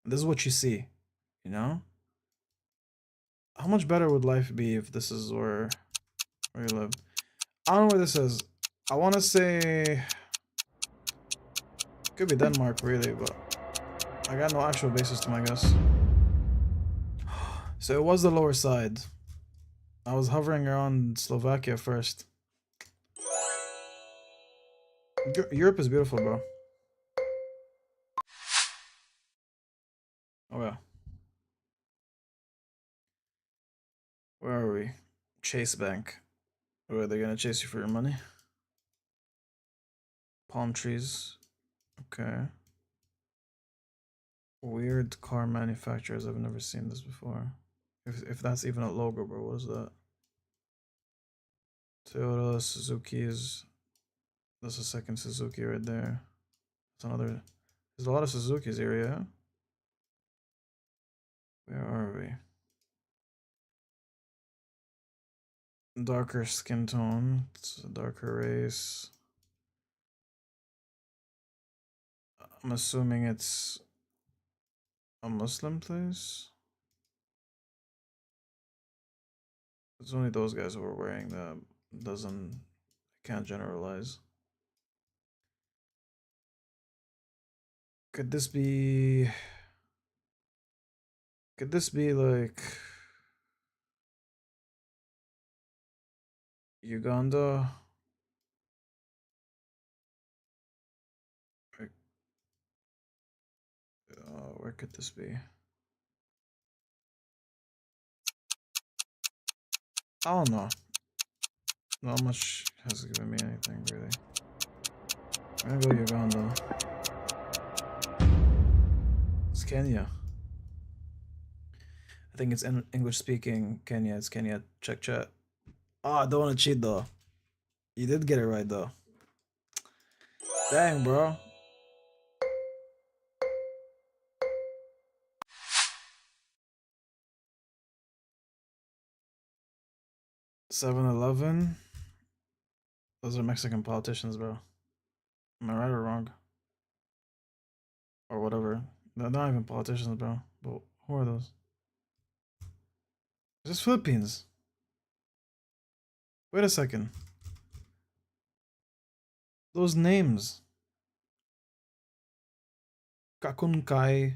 this is what you see, you know? How much better would life be if this is where you live? I don't know where this is. I want to say could be Denmark really, but I got no actual basis to my guess. So it was the lower side. I was hovering around Slovakia first. Europe is beautiful, bro. Oh yeah. Where are we? Chase Bank. Where are they gonna chase you for your money? Palm trees. Okay. Weird car manufacturers. I've never seen this before. If that's even a logo, bro. What is that? Toyota, Suzuki's. That's a second Suzuki right there. That's another. There's a lot of Suzuki's here, yeah? Where are we? Darker skin tone. It's a darker race. I'm assuming it's a Muslim place. It's only those guys who are wearing them. Doesn't, can't generalize. Could this be? Could this be like Uganda? Like, where could this be? I don't know. Not much has given me anything really. I'm gonna go Uganda. It's Kenya. I think it's in English speaking Kenya. It's Kenya. Check chat. Oh, I don't want to cheat though. You did get it right though. Dang, bro. 7-Eleven. Those are Mexican politicians, bro. Am I right or wrong? Or whatever. They're not even politicians, bro. But who are those? Is this Philippines? Wait a second. Those names. Kakunkai.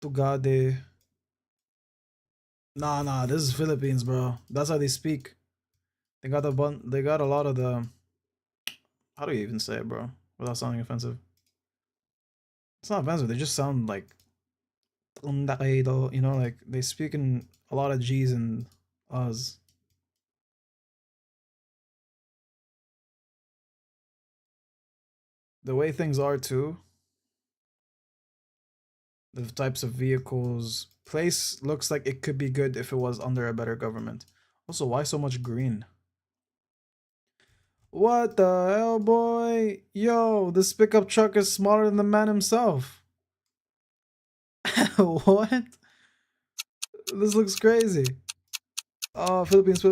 Tugade. Nah, this is Philippines, bro. That's how they speak. They got they got a lot of the, how do you even say it, bro? Without sounding offensive. It's not offensive, they just sound like, you know, like they speak in a lot of G's and U's. The way things are too, the types of vehicles, place looks like it could be good if it was under a better government. Also, why so much green? What the hell, boy? Yo, this pickup truck is smaller than the man himself. What? This looks crazy. Oh, Philippines.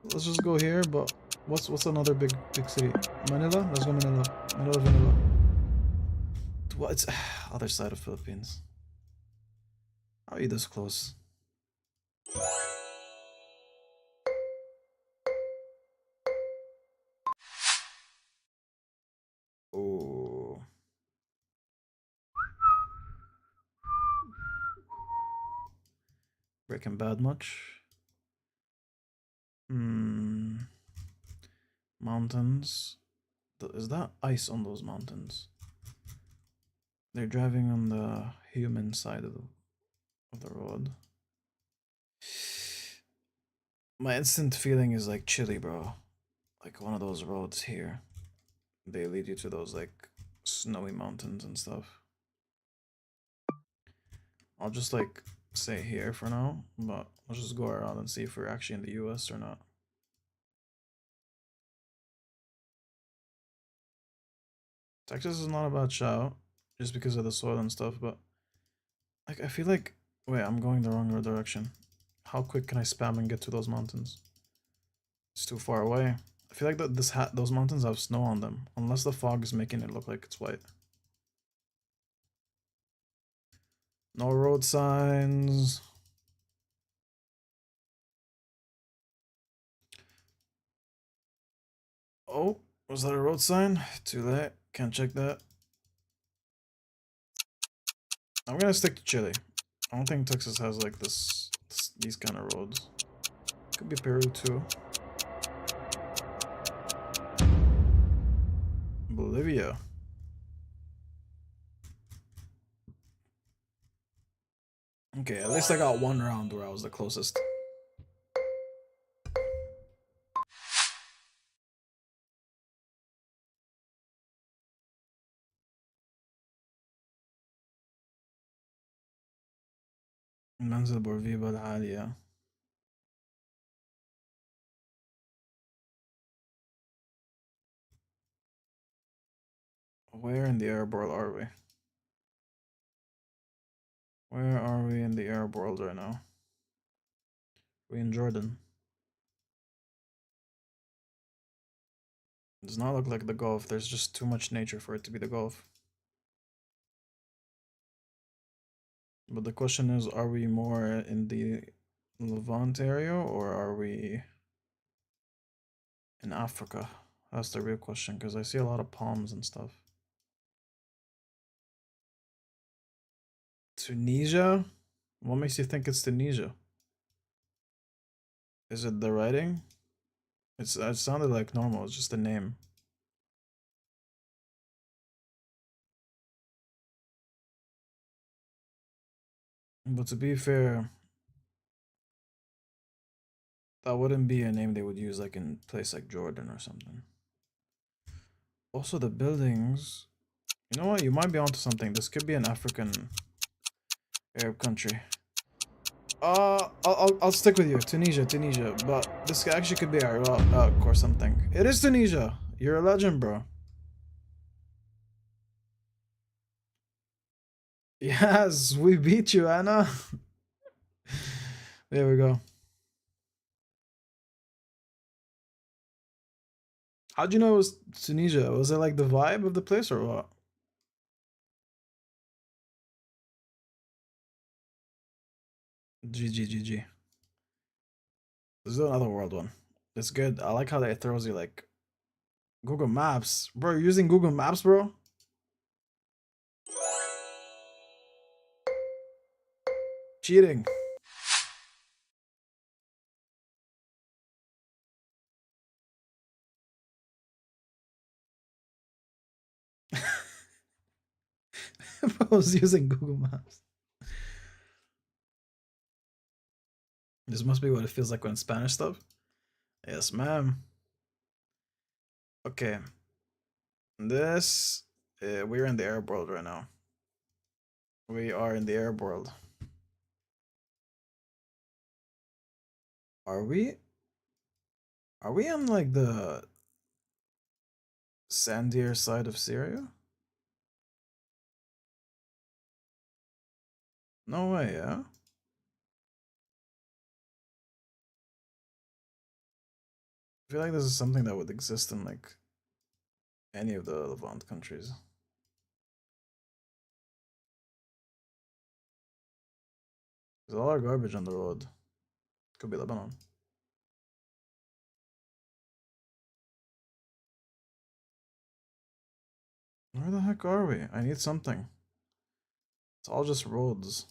Let's just go here, but what's another big city? Manila? Let's go Manila. What's other side of Philippines? How are you this close? Oh. Breaking Bad much? Mountains. Is that ice on those mountains? They're driving on the human side of the road. My instant feeling is like Chile, bro. Like one of those roads here. They lead you to those like snowy mountains and stuff. I'll just like say here for now, but let's just go around and see if we're actually in the US or not. Texas is not a bad shout, just because of the soil and stuff, but like I feel like, wait, I'm going the wrong direction. How quick can I spam and get to those mountains? It's too far away. I feel like that those mountains have snow on them, unless the fog is making it look like it's white. No road signs. Oh, was that a road sign? Too late. Can't check that. I'm gonna stick to Chile. I don't think Texas has like these kind of roads. Could be Peru too. Bolivia. Okay, at least I got one round where I was the closest. منزل بورفيبا العالية. Where in the Arab world are we? Where are we in the Arab world right now? We in Jordan. Does not look like the Gulf. There's just too much nature for it to be the Gulf. But the question is, are we more in the Levant area or are we in Africa? That's the real question, because I see a lot of palms and stuff. Tunisia? What makes you think it's Tunisia? Is it the writing? It sounded like normal, it's just a name. But to be fair, that wouldn't be a name they would use like in a place like Jordan or something. Also, the buildings. You know what? You might be onto something. This could be an African Arab country. I'll stick with you. Tunisia. But this actually could be Iraq or something. It is Tunisia. You're a legend, bro. Yes, we beat you, Anna. There we go. How'd you know it was Tunisia? Was it like the vibe of the place or what? GG. Let's do another world one. It's good. I like how that it throws you like Google Maps. Bro, you're using Google Maps, bro? Cheating. I was using Google Maps. This must be what it feels like when Spanish stuff. Yes, ma'am. Okay. This, we're in the Arab world right now. We are in the Arab world. Are we? Are we on like the sandier side of Syria? No way, yeah? I feel like this is something that would exist in like any of the Levant countries. There's a lot of garbage on the road. Could be Lebanon. Where the heck are we? I need something. It's all just roads.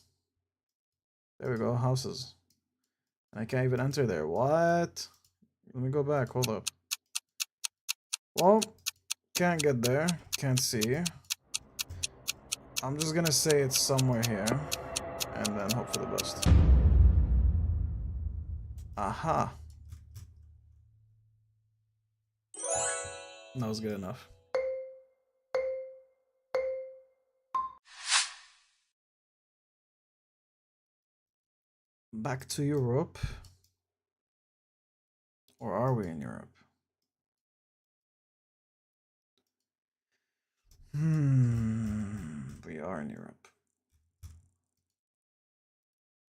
There we go, houses. And I can't even enter there. What? Let me go back, hold up. Well, can't get there. Can't see. I'm just gonna say it's somewhere here. And then hope for the best. Aha. That was good enough. Back to Europe. Or are we in Europe? We are in Europe.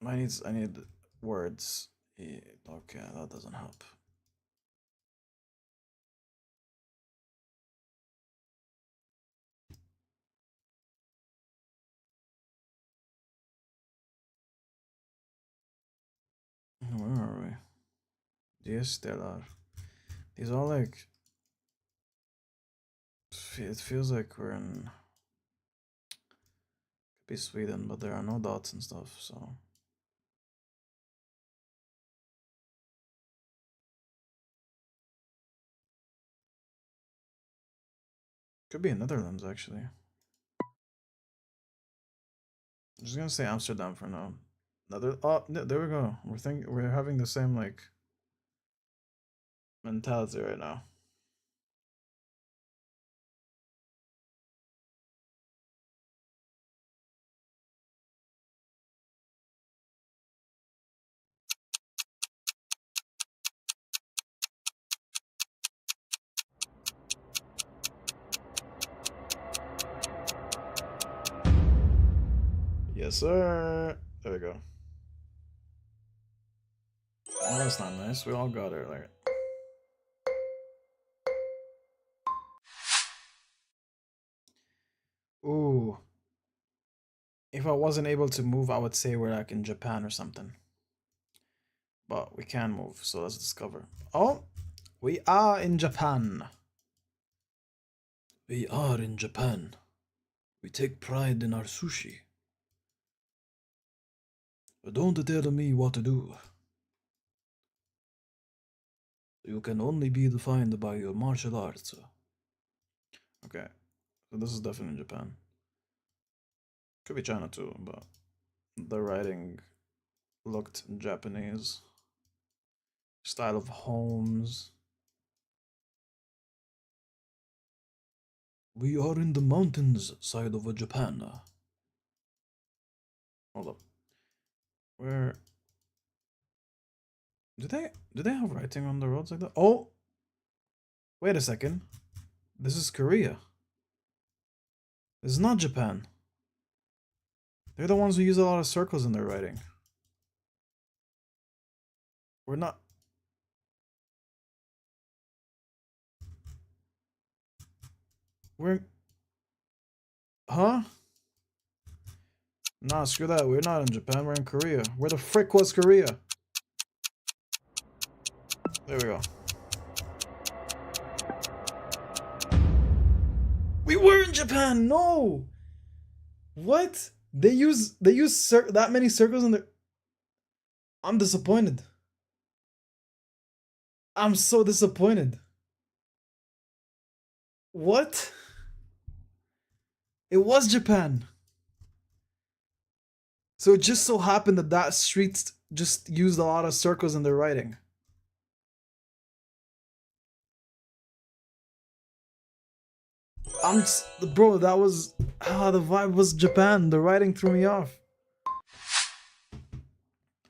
I need words. Okay, that doesn't help. Where are we? Diez Stellar. These are like. It feels like we're in. Could be Sweden, but there are no dots and stuff, so. Could be in Netherlands, actually. I'm just gonna say Amsterdam for now. Oh, there we go. We're having the same like mentality right now. Yes, sir. There we go. Oh, that's not nice. We all got it. Like, Ooh. If I wasn't able to move, I would say we're like in Japan or something. But we can move, so let's discover. Oh, we are in Japan. We are in Japan. We take pride in our sushi. Don't tell me what to do. You can only be defined by your martial arts. Okay, so this is definitely Japan. Could be China too, but the writing looked Japanese. Style of homes. We are in the mountains side of Japan. Hold up. Where do they have writing on the roads like that? Oh, wait a second. This is Korea. This is not Japan. They're the ones who use a lot of circles in their writing. We're not. We're. Huh? Nah, screw that. We're not in Japan. We're in Korea. Where the frick was Korea? There we go. We were in Japan. No. What? They use that many circles in their. I'm disappointed. I'm so disappointed. What? It was Japan. So it just so happened that that street just used a lot of circles in their writing. Bro, that was the vibe was Japan. The writing threw me off.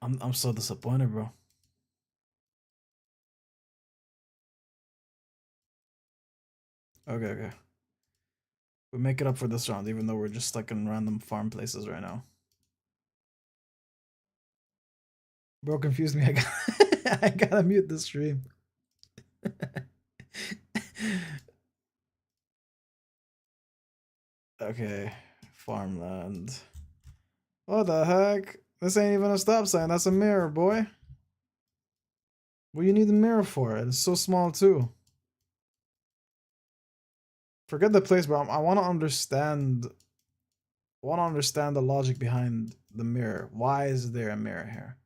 I'm so disappointed, bro. Okay. We make it up for this round, even though we're just stuck in random farm places right now. Bro, confused me. I gotta mute the stream. Okay, farmland. What the heck? This ain't even a stop sign. That's a mirror, boy. What do you need the mirror for? It's so small too. Forget the place, bro. I want to understand. I want to understand the logic behind the mirror. Why is there a mirror here?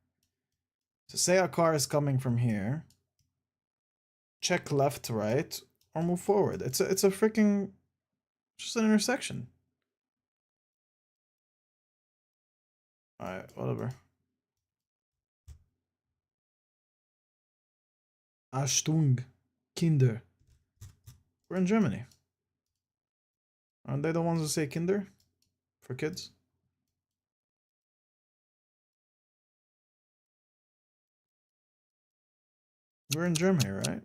So say a car is coming from here. Check left to right or move forward. It's a freaking just an intersection. Alright, whatever. Achtung, Kinder. We're in Germany. Aren't they the ones who say Kinder for kids? We're in Germany, right?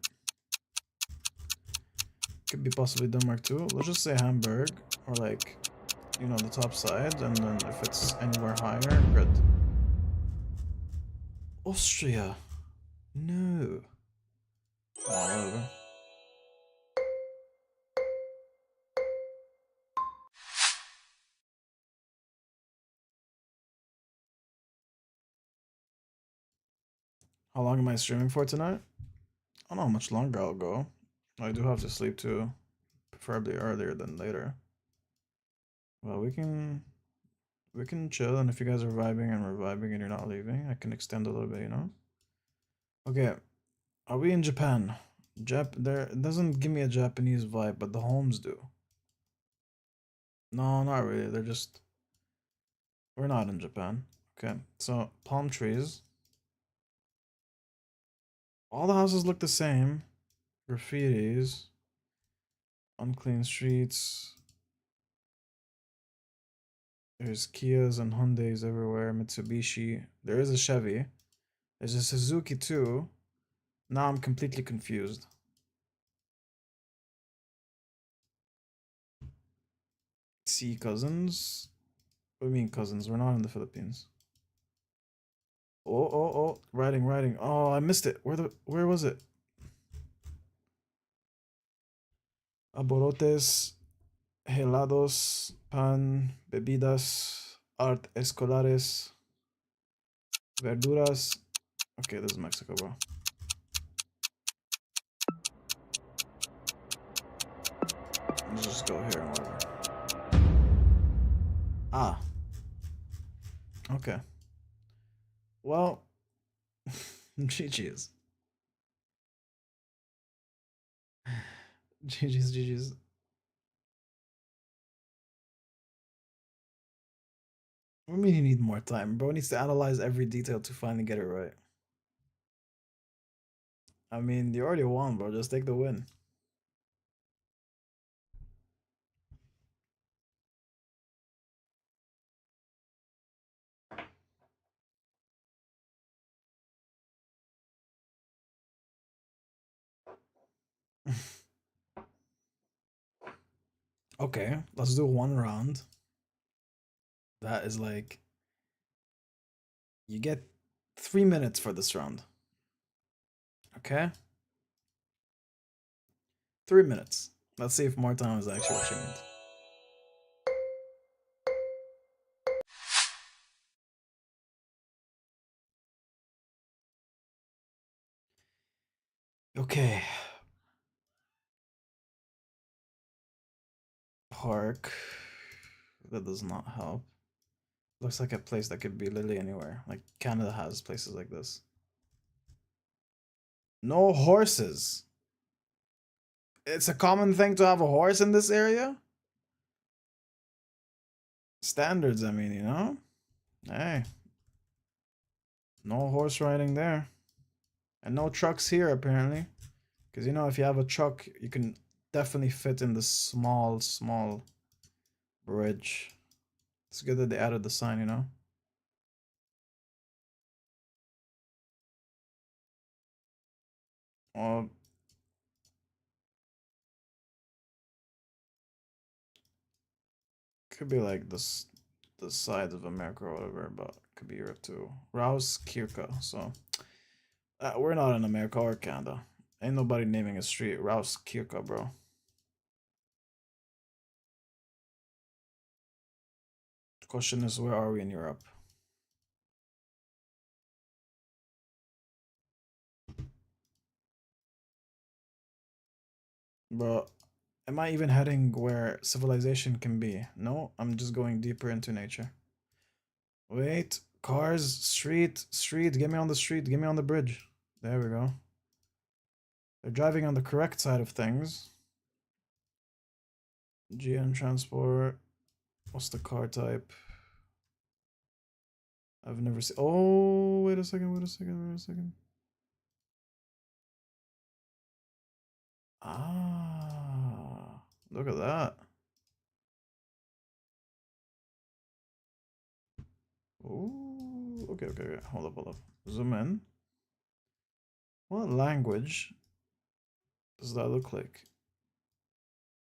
Could be possibly Denmark too. Let's just say Hamburg or like, you know, the top side, and then if it's anywhere higher, good. Austria. No. Oh, whatever. How long am I streaming for tonight? I don't know how much longer I'll go. I do have to sleep too. Preferably earlier than later. Well, we can chill, and if you guys are vibing and we're vibing and you're not leaving, I can extend a little bit, you know? Okay. Are we in Japan? There it doesn't give me a Japanese vibe, but the homes do. No, not really. They're just we're not in Japan. Okay. So palm trees. All the houses look the same. Graffitis. Unclean streets. There's Kias and Hyundais everywhere. Mitsubishi. There is a Chevy. There's a Suzuki too. Now I'm completely confused. See cousins? What do you mean cousins? We're not in the Philippines. Oh, writing. Oh, I missed it. Where was it? Aborotes. helados, pan, bebidas, art escolares, verduras. Okay, this is Mexico, bro. Let's just go here and whatever. Ah. Okay. Well, GG's. GG's, GG's. What do you mean you need more time? Bro needs to analyze every detail to finally get it right. I mean, you already won, bro. Just take the win. Okay, let's do one round. That is like you get 3 minutes for this round. Okay? 3 minutes. Let's see if more time is actually what you need. Okay. Park. That does not help. Looks like a place that could be literally anywhere. Like Canada has places like this. No horses. It's a common thing to have a horse in this area. Standards, I mean, you know? Hey. No horse riding there. And no trucks here, apparently. Because, you know, if you have a truck, you can definitely fit in this small bridge. It's good that they added the sign, you know? Well, could be like this, the sides of America or whatever, but it could be Europe too. Rouse Kirka. So, we're not in America or Canada. Ain't nobody naming a street Rouse Kirka, bro. The question is, where are we in Europe? Bro, am I even heading where civilization can be? No, I'm just going deeper into nature. Wait, cars, street, get me on the street, get me on the bridge. There we go. They're driving on the correct side of things. GM transport. What's the car type? I've never seen. Oh, wait a second, wait a second, wait a second. Ah, look at that. Oh, okay, okay, okay. Hold up, hold up. Zoom in. What language does that look like?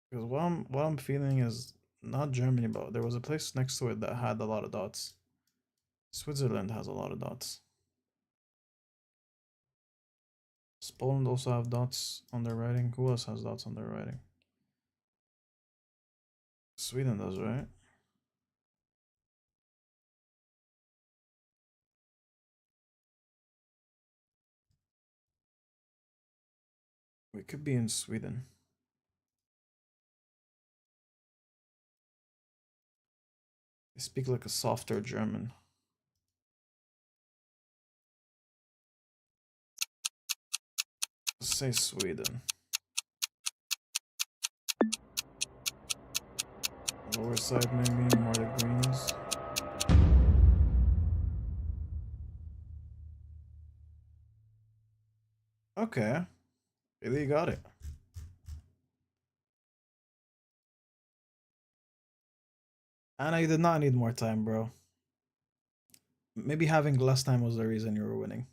Because what I'm feeling is not Germany, but there was a place next to it that had a lot of dots. Switzerland has a lot of dots. Does Poland also have dots on their writing? Who else has dots on their writing? Sweden does, right? We could be in Sweden. They speak like a softer German. Let's say Sweden. Lower side maybe, more the greens. Okay. Really got it. And I did not need more time, bro. Maybe having less time was the reason you were winning.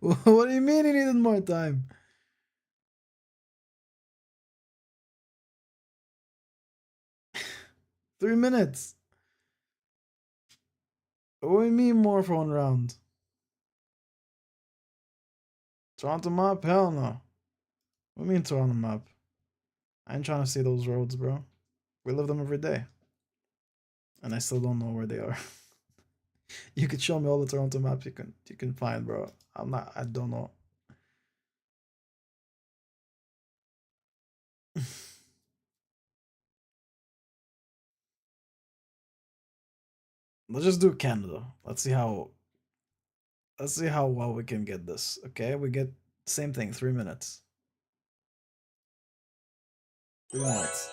What do you mean you needed more time? Three minutes. What do you mean more for one round? Toronto map? Hell no. What do you mean Toronto map? I ain't trying to see those roads, bro. We live them every day. And I still don't know where they are. You could show me all the Toronto maps you can find, bro. I don't know. Let's just do Canada. Let's see how well we can get this. Okay, we get same thing, 3 minutes. 3 minutes.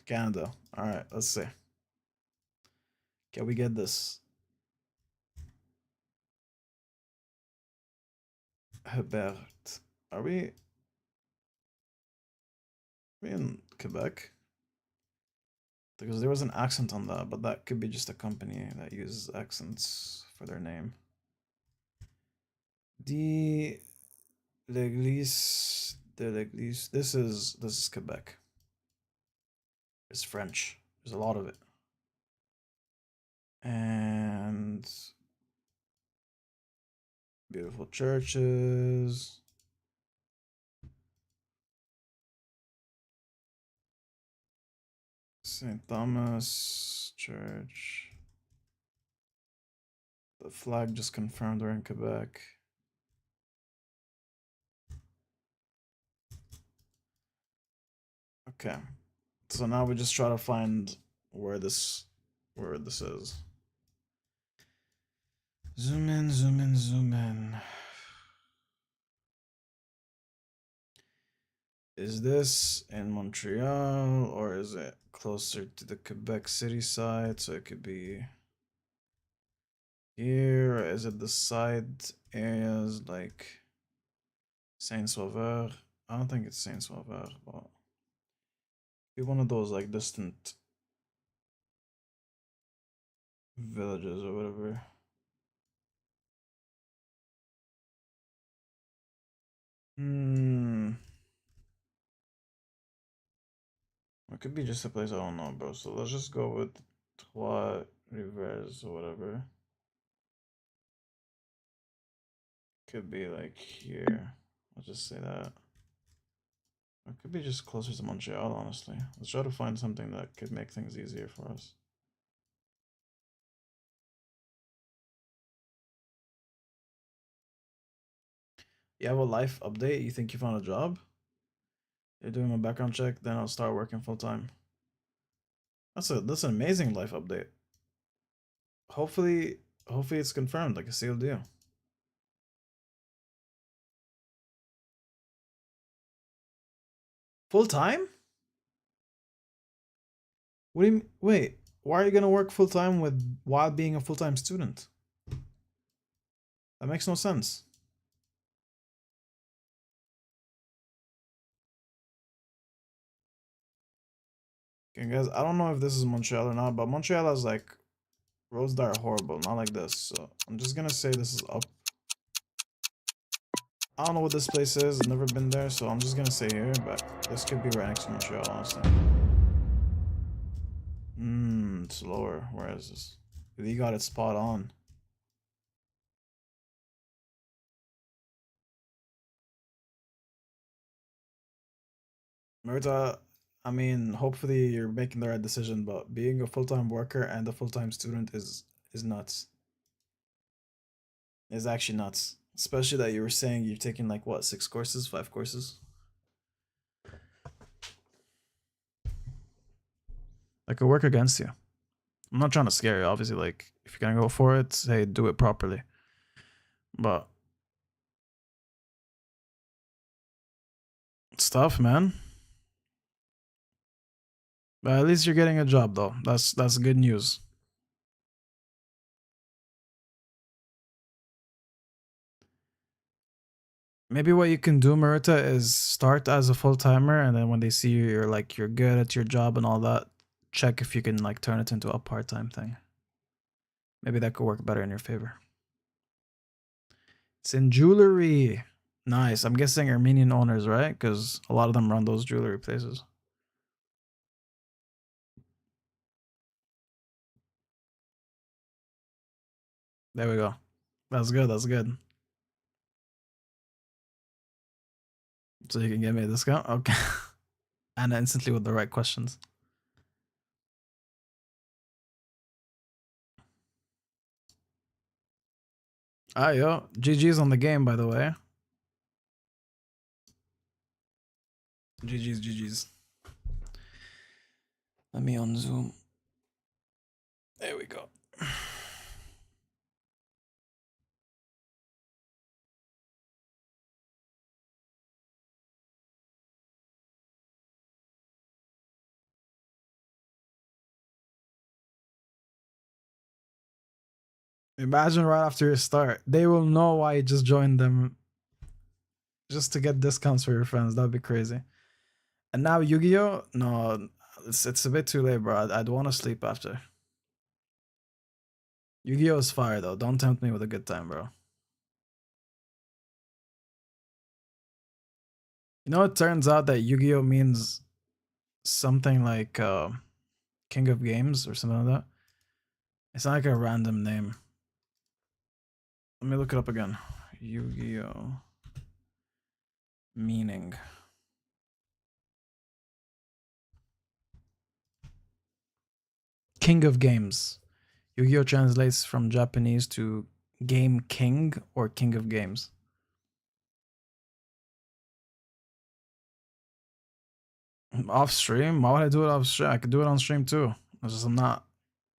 Canada. Alright, let's see. Can we get this? Hebert. Are we in Quebec? Because there was an accent on that, but that could be just a company that uses accents for their name. L'église de l'église. This is Quebec. It's French. There's a lot of it. And beautiful churches. St. Thomas Church. The flag just confirmed we're in Quebec. Okay. So now we just try to find where this is. Zoom in, zoom in, zoom in. Is this in Montreal or is it closer to the Quebec City side? So it could be here. Or is it the side areas like Saint Sauveur? I don't think it's Saint Sauveur, but be one of those like distant villages or whatever. It could be just a place I don't know, bro. So let's just go with Trois Rivers or whatever. Could be like here. I'll just say that. It could be just closer to Montreal, honestly. Let's try to find something that could make things easier for us. You have a life update? You think you found a job? You're doing a background check, then I'll start working full time. That's an amazing life update. Hopefully it's confirmed, like a sealed deal. Full time? What do you mean? Wait, why are you gonna work full time while being a full time student? That makes no sense. Okay, guys, I don't know if this is Montreal or not, but Montreal has like roads that are horrible, not like this. So I'm just gonna say this is up. I don't know what this place is. I've never been there, so I'm just gonna say here, but this could be right next to Montreal, honestly. It's lower. Where is this? You got it spot on. Merta, I mean, hopefully you're making the right decision, but being a full-time worker and a full-time student is nuts. Is actually nuts. Especially that you were saying you're taking like what, 6 courses, 5 courses? That could work against you. I'm not trying to scare you, obviously, like if you're gonna go for it, hey, do it properly. But it's tough, man. But at least you're getting a job though. That's good news. Maybe what you can do, Marita, is start as a full timer, and then when they see you, you're good at your job and all that. Check if you can like turn it into a part time thing. Maybe that could work better in your favor. It's in jewelry. Nice. I'm guessing Armenian owners, right? Because a lot of them run those jewelry places. There we go. That's good. That's good. So you can give me a discount? Okay. And instantly with the right questions. Ah, yo. GG's on the game, by the way. GG's. Let me on Zoom. There we go. Imagine right after you start, they will know why you just joined them just to get discounts for your friends. That'd be crazy. And now Yu-Gi-Oh? No, it's a bit too late, bro. I'd want to sleep after. Yu-Gi-Oh is fire though. Don't tempt me with a good time, bro. You know, it turns out that Yu-Gi-Oh means something like King of Games or something like that. It's not like a random name. Let me look it up again. Yu-Gi-Oh meaning. King of Games. Yu-Gi-Oh translates from Japanese to Game King or King of Games. Off stream? Why would I do it off stream? I could do it on stream too. It's just I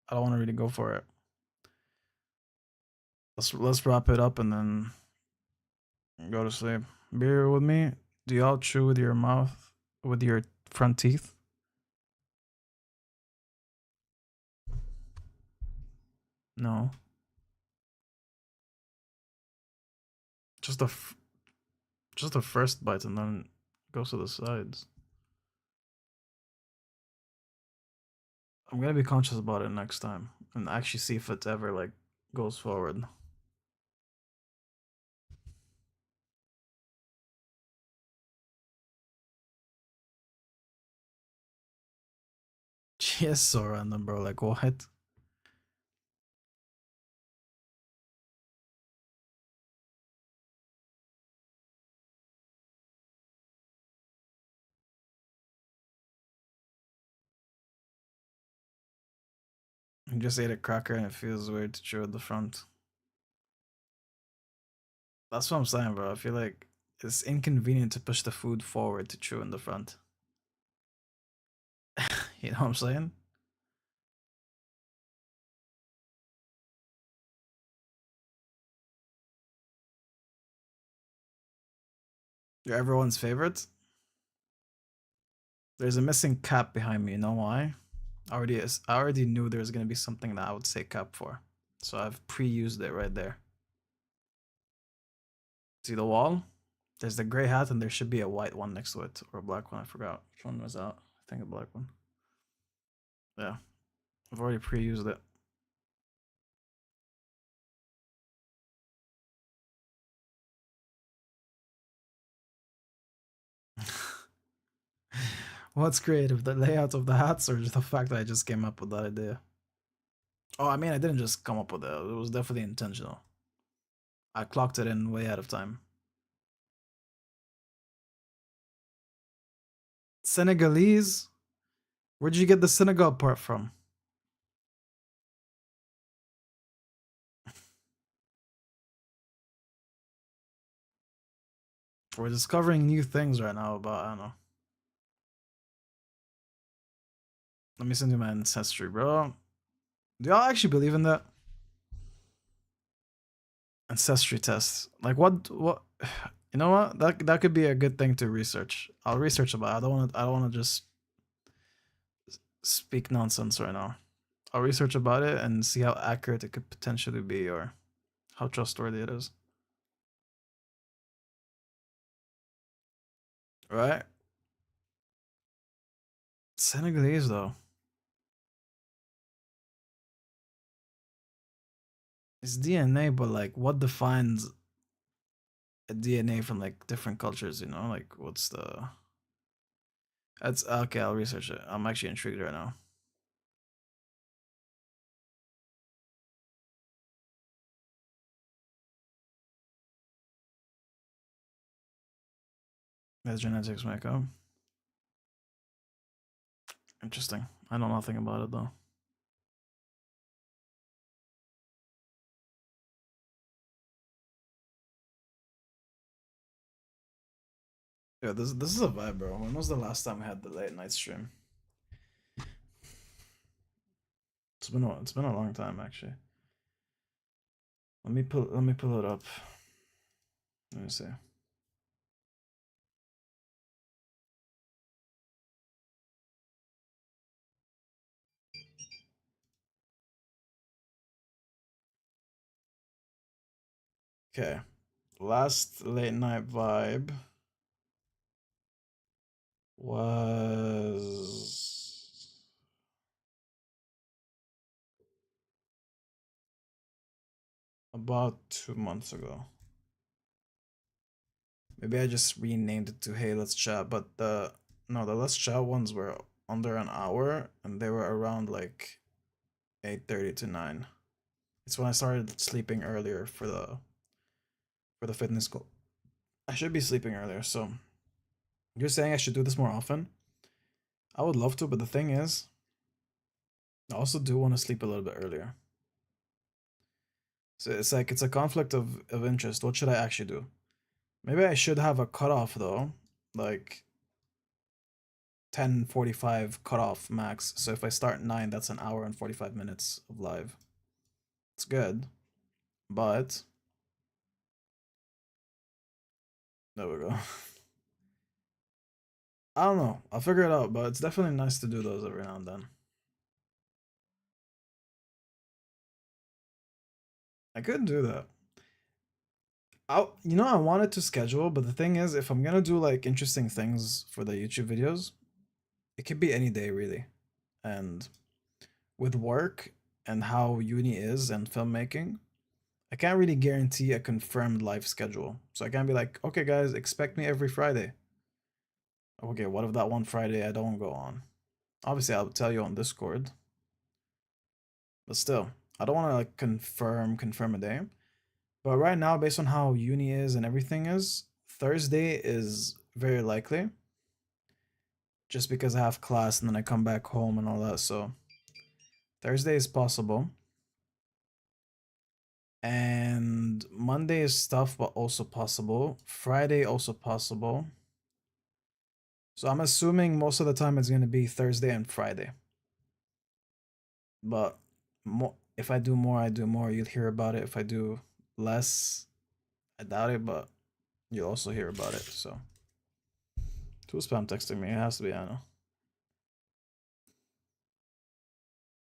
don't want to really go for it. Let's wrap it up and then go to sleep. Beer with me? Do y'all chew with your mouth with your front teeth? No. Just just the first bite and then goes to the sides. I'm gonna be conscious about it next time and actually see if it ever like goes forward. Yes, so random, bro. Like what? You just ate a cracker and it feels weird to chew at the front. That's what I'm saying, bro. I feel like it's inconvenient to push the food forward to chew in the front. You know what I'm saying? You're everyone's favorite. There's a missing cap behind me. You know why? I already knew there was gonna be something that I would say cap for, so I've pre-used it right there. See the wall? There's the gray hat, and there should be a white one next to it or a black one. I forgot which one was out. I think a black one. Yeah, I've already pre-used it. What's creative? The layout of the hats or just the fact that I just came up with that idea? Oh, I mean, I didn't just come up with it. It was definitely intentional. I clocked it in way out of time. Senegalese? Where'd you get the Senegal part from? We're discovering new things right now about, I don't know. Let me send you my ancestry, bro. Do y'all actually believe in that? Ancestry test. Like what you know what? That could be a good thing to research. I'll research about it. I don't wanna just speak nonsense right now. I'll research about it and see how accurate it could potentially be or how trustworthy it is. Right? Senegalese though. It's DNA, but like what defines a DNA from like different cultures, you know? Like what's the That's okay, I'll research it. I'm actually intrigued right now. As genetics makeup. Interesting. I know nothing about it though. Yeah, this is a vibe, bro. When was the last time we had the late night stream? It's been a long time actually. Let me pull it up. Let me see. Okay. Last late night vibe was about 2 months ago. Maybe I just renamed it to Hey Let's Chat, but the Let's Chat ones were under an hour and they were around like 8:30 to 9. It's when I started sleeping earlier for the fitness goal. I should be sleeping earlier, so you're saying I should do this more often? I would love to, but the thing is, I also do want to sleep a little bit earlier. So it's like it's a conflict of interest. What should I actually do? Maybe I should have a cutoff though, like 10:45 cutoff max. So if I start 9, that's an hour and 45 minutes of live. It's good, but there we go. I don't know. I'll figure it out, but it's definitely nice to do those every now and then. I could do that. I wanted to schedule, but the thing is, if I'm gonna do like interesting things for the YouTube videos, it could be any day really. And with work and how uni is and filmmaking, I can't really guarantee a confirmed live schedule. So I can't be like, okay guys, expect me every Friday. Okay, what if that one Friday I don't go on? Obviously I'll tell you on Discord. But still, I don't wanna like confirm a day. But right now, based on how uni is and everything is, Thursday is very likely. Just because I have class and then I come back home and all that, so Thursday is possible. And Monday is tough, but also possible. Friday also possible. So I'm assuming most of the time it's going to be Thursday and Friday. But if I do more, I do more. You'll hear about it. If I do less, I doubt it, but you'll also hear about it. So who's spam texting me? It has to be Anna.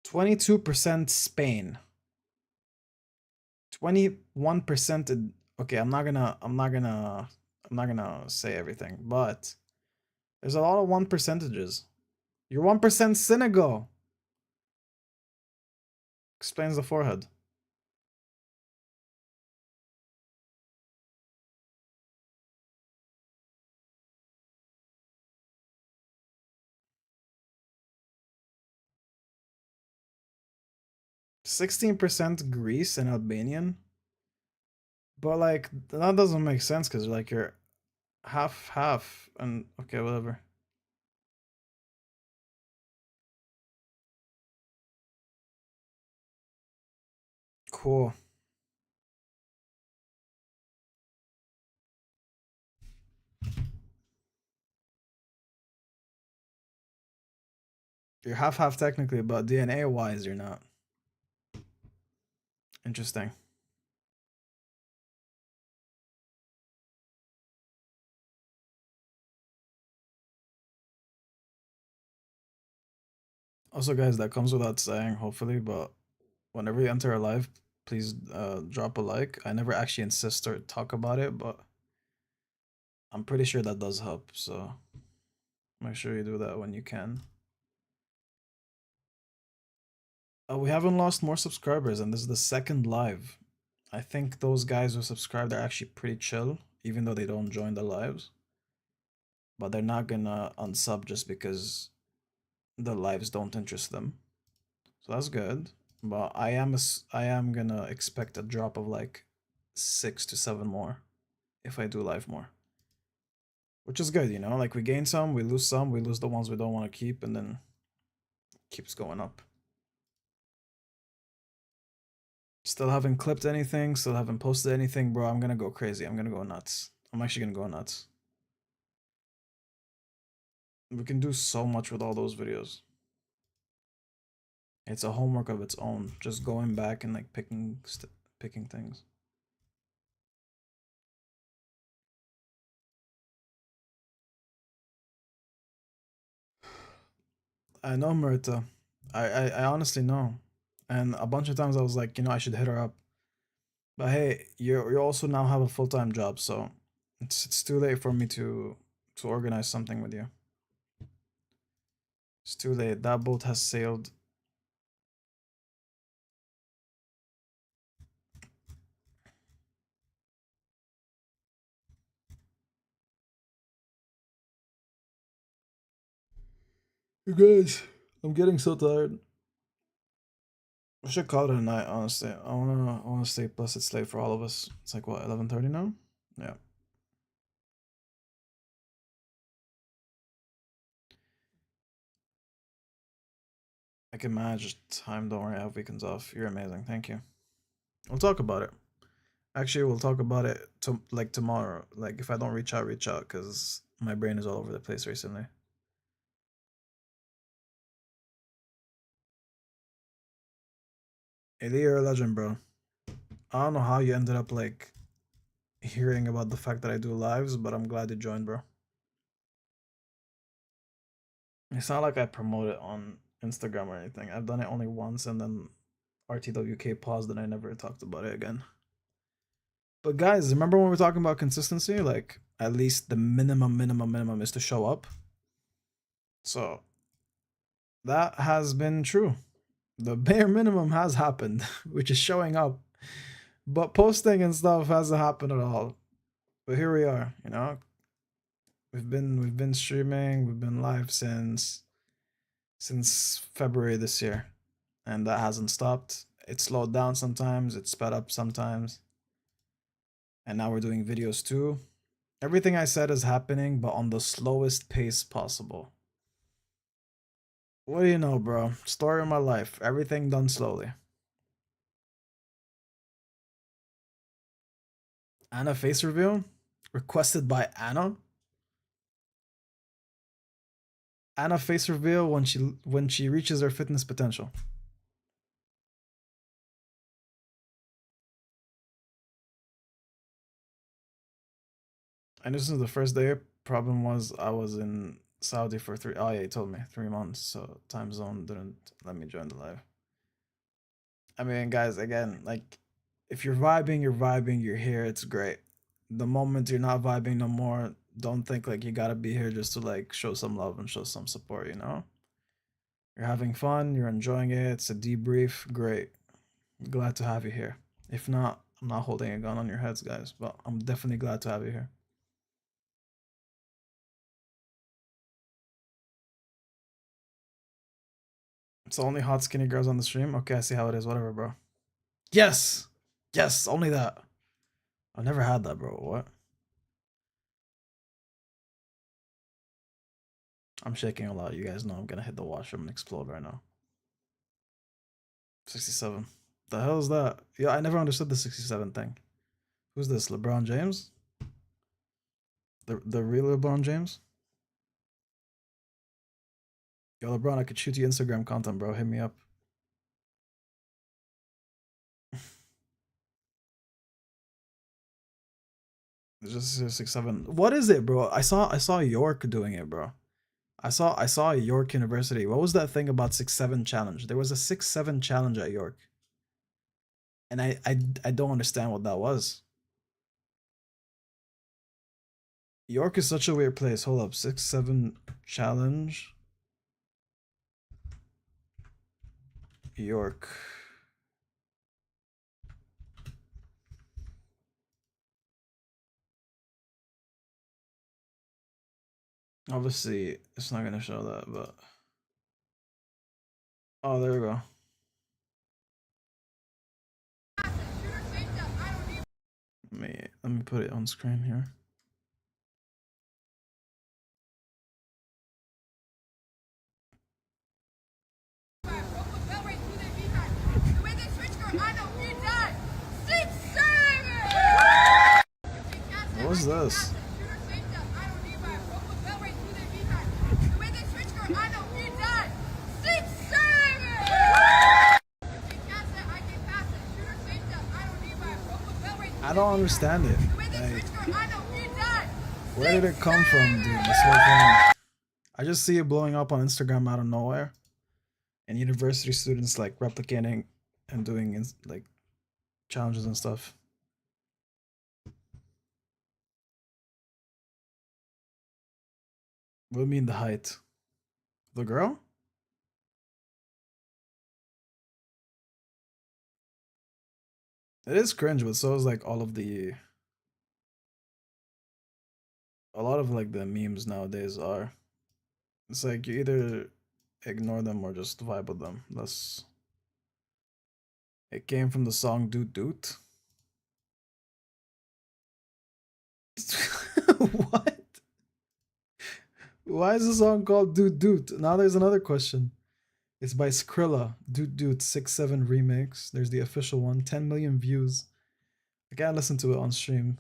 22% Spain. 21%. Okay, I'm not gonna say everything, but there's a lot of 1%. You're 1% Senegal. Explains the forehead. %16 Greece and Albanian. But like that doesn't make sense because like you're half and okay, whatever. Cool. You're half technically, but DNA wise you're not. Interesting. Also guys, that comes without saying, hopefully, but whenever you enter a live, please drop a like. I never actually insist or talk about it, but I'm pretty sure that does help, so make sure you do that when you can. We haven't lost more subscribers, and this is the second live. I think those guys who subscribed are actually pretty chill, even though they don't join the lives. But they're not gonna unsub just because the lives don't interest them. So that's good. But I am gonna expect a drop of like 6 to 7 more if I do live more. which is good, you know. Like we gain some, we lose some, we lose the ones we don't want to keep, and then keeps going up. Still haven't clipped anything, still haven't posted anything, bro. I'm gonna go crazy. I'm gonna go nuts. I'm actually gonna go nuts. We can do so much with all those videos. It's a homework of its own, just going back and like picking things. I know Marita. I honestly know. And a bunch of times I was like, you know, I should hit her up. But hey, you also now have a full-time job, so it's too late for me to organize something with you. It's too late. That boat has sailed. You guys, I'm getting so tired. I should call it a night, honestly. I wanna stay plus it's late for all of us. It's like what, 11:30 now? Yeah. I can manage time, don't worry, I have weekends off. You're amazing, thank you. We'll talk about it. Actually, we'll talk about it like tomorrow. Like if I don't reach out because my brain is all over the place recently. Eli, you're a legend, bro. I don't know how you ended up like hearing about the fact that I do lives, but I'm glad you joined, bro. It's not like I promote it on Instagram or anything. I've done it only once and then RTWK paused and I never talked about it again. But guys, remember when we were talking about consistency? Like at least the minimum is to show up. So that has been true. The bare minimum has happened, which is showing up. But posting and stuff hasn't happened at all. But here we are, you know. We've been streaming, we've been live since February this year. And that hasn't stopped. It slowed down sometimes, it sped up sometimes. And now we're doing videos too. Everything I said is happening, but on the slowest pace possible. What do you know, bro? Story of my life. Everything done slowly. Anna face reveal? Requested by Anna? Anna face reveal when she reaches her fitness potential. I knew since the first day. Problem was I was in Saudi for three. Oh yeah, he told me 3 months. So time zone didn't let me join the live. I mean, guys, again, like if you're vibing, you're vibing. You're here. It's great. The moment you're not vibing no more, don't think like you gotta be here just to like show some love and show some support. You know, you're having fun. You're enjoying it. It's a debrief. Great. Glad to have you here. If not, I'm not holding a gun on your heads, guys. But I'm definitely glad to have you here. It's only hot skinny girls on the stream. Okay, I see how it is. Whatever, bro. Yes, yes, only that. I've never had that, bro. What? I'm shaking a lot. You guys know I'm gonna hit the washroom and explode right now. 67. The hell is that? Yeah, I never understood the 67 thing. Who's this? LeBron James? The real LeBron James? Yo, LeBron, I could shoot you Instagram content, bro. Hit me up. It's just 6'7". What is it, bro? I saw York doing it, bro. I saw York University. What was that thing about 6'7" challenge? There was a 6'7" challenge at York. And I don't understand what that was. York is such a weird place. Hold up, 6'7" challenge. York. Obviously, it's not gonna show that, but oh, there we go. Let me put it on screen here. this? I don't understand it. Like, where did it come from, dude? This whole thing. I just see it blowing up on Instagram out of nowhere, and university students like replicating and doing like challenges and stuff. What do you mean the height? The girl? It is cringe, but so is like all of the a lot of like the memes nowadays are. It's like you either ignore them or just vibe with them. That's it came from the song Doot Doot. What? Why is the song called Doot Doot? Now there's another question. It's by Skrilla, Doot Doot 6-7 remix. There's the official one, 10 million views. I can't listen to it on stream.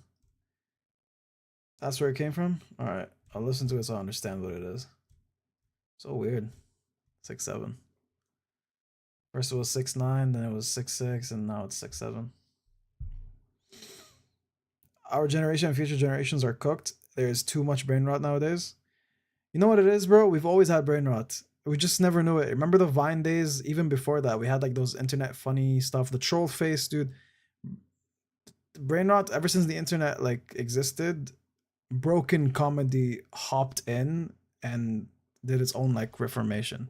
That's where it came from? Alright, I'll listen to it so I understand what it is. So weird. 6-7. First it was 6-9, then it was 6-6, and now it's 6-7. Our generation and future generations are cooked. There's too much brain rot nowadays. You know what it is, bro? We've always had brain rot. We just never knew it. Remember the Vine days? Even before that, we had like those internet funny stuff. The troll face, dude. Brain rot, ever since the internet like existed, broken comedy hopped in and did its own like reformation.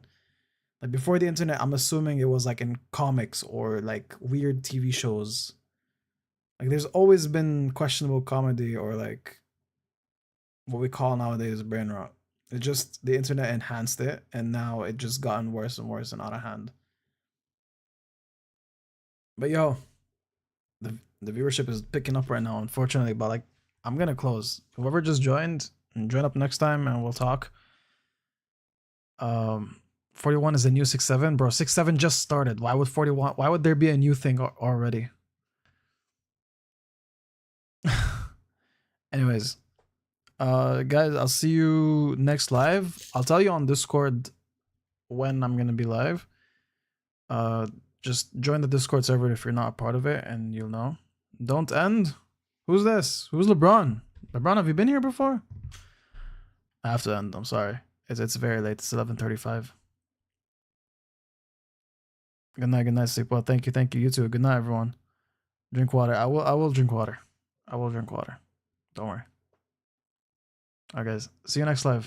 Like before the internet, I'm assuming it was like in comics or like weird TV shows. Like there's always been questionable comedy or like what we call nowadays brain rot. It just the internet enhanced it, and now it just gotten worse and worse and out of hand. But yo, the viewership is picking up right now, unfortunately. But like, I'm gonna close. Whoever just joined, join up next time, and we'll talk. 41 is the new 6-7, bro. 6-7 just started. Why would 41? Why would there be a new thing already? Anyways. Guys, I'll see you next live. I'll tell you on Discord when I'm gonna be live. Just join the Discord server if you're not a part of it, and you'll know. Don't end. Who's this? Who's LeBron? LeBron, have you been here before? I have to end. I'm sorry. It's very late. It's 11:35. Good night, sleep well. Thank you. You too. Good night, everyone. Drink water. I will drink water. I will drink water. Don't worry. Alright guys, see you next live.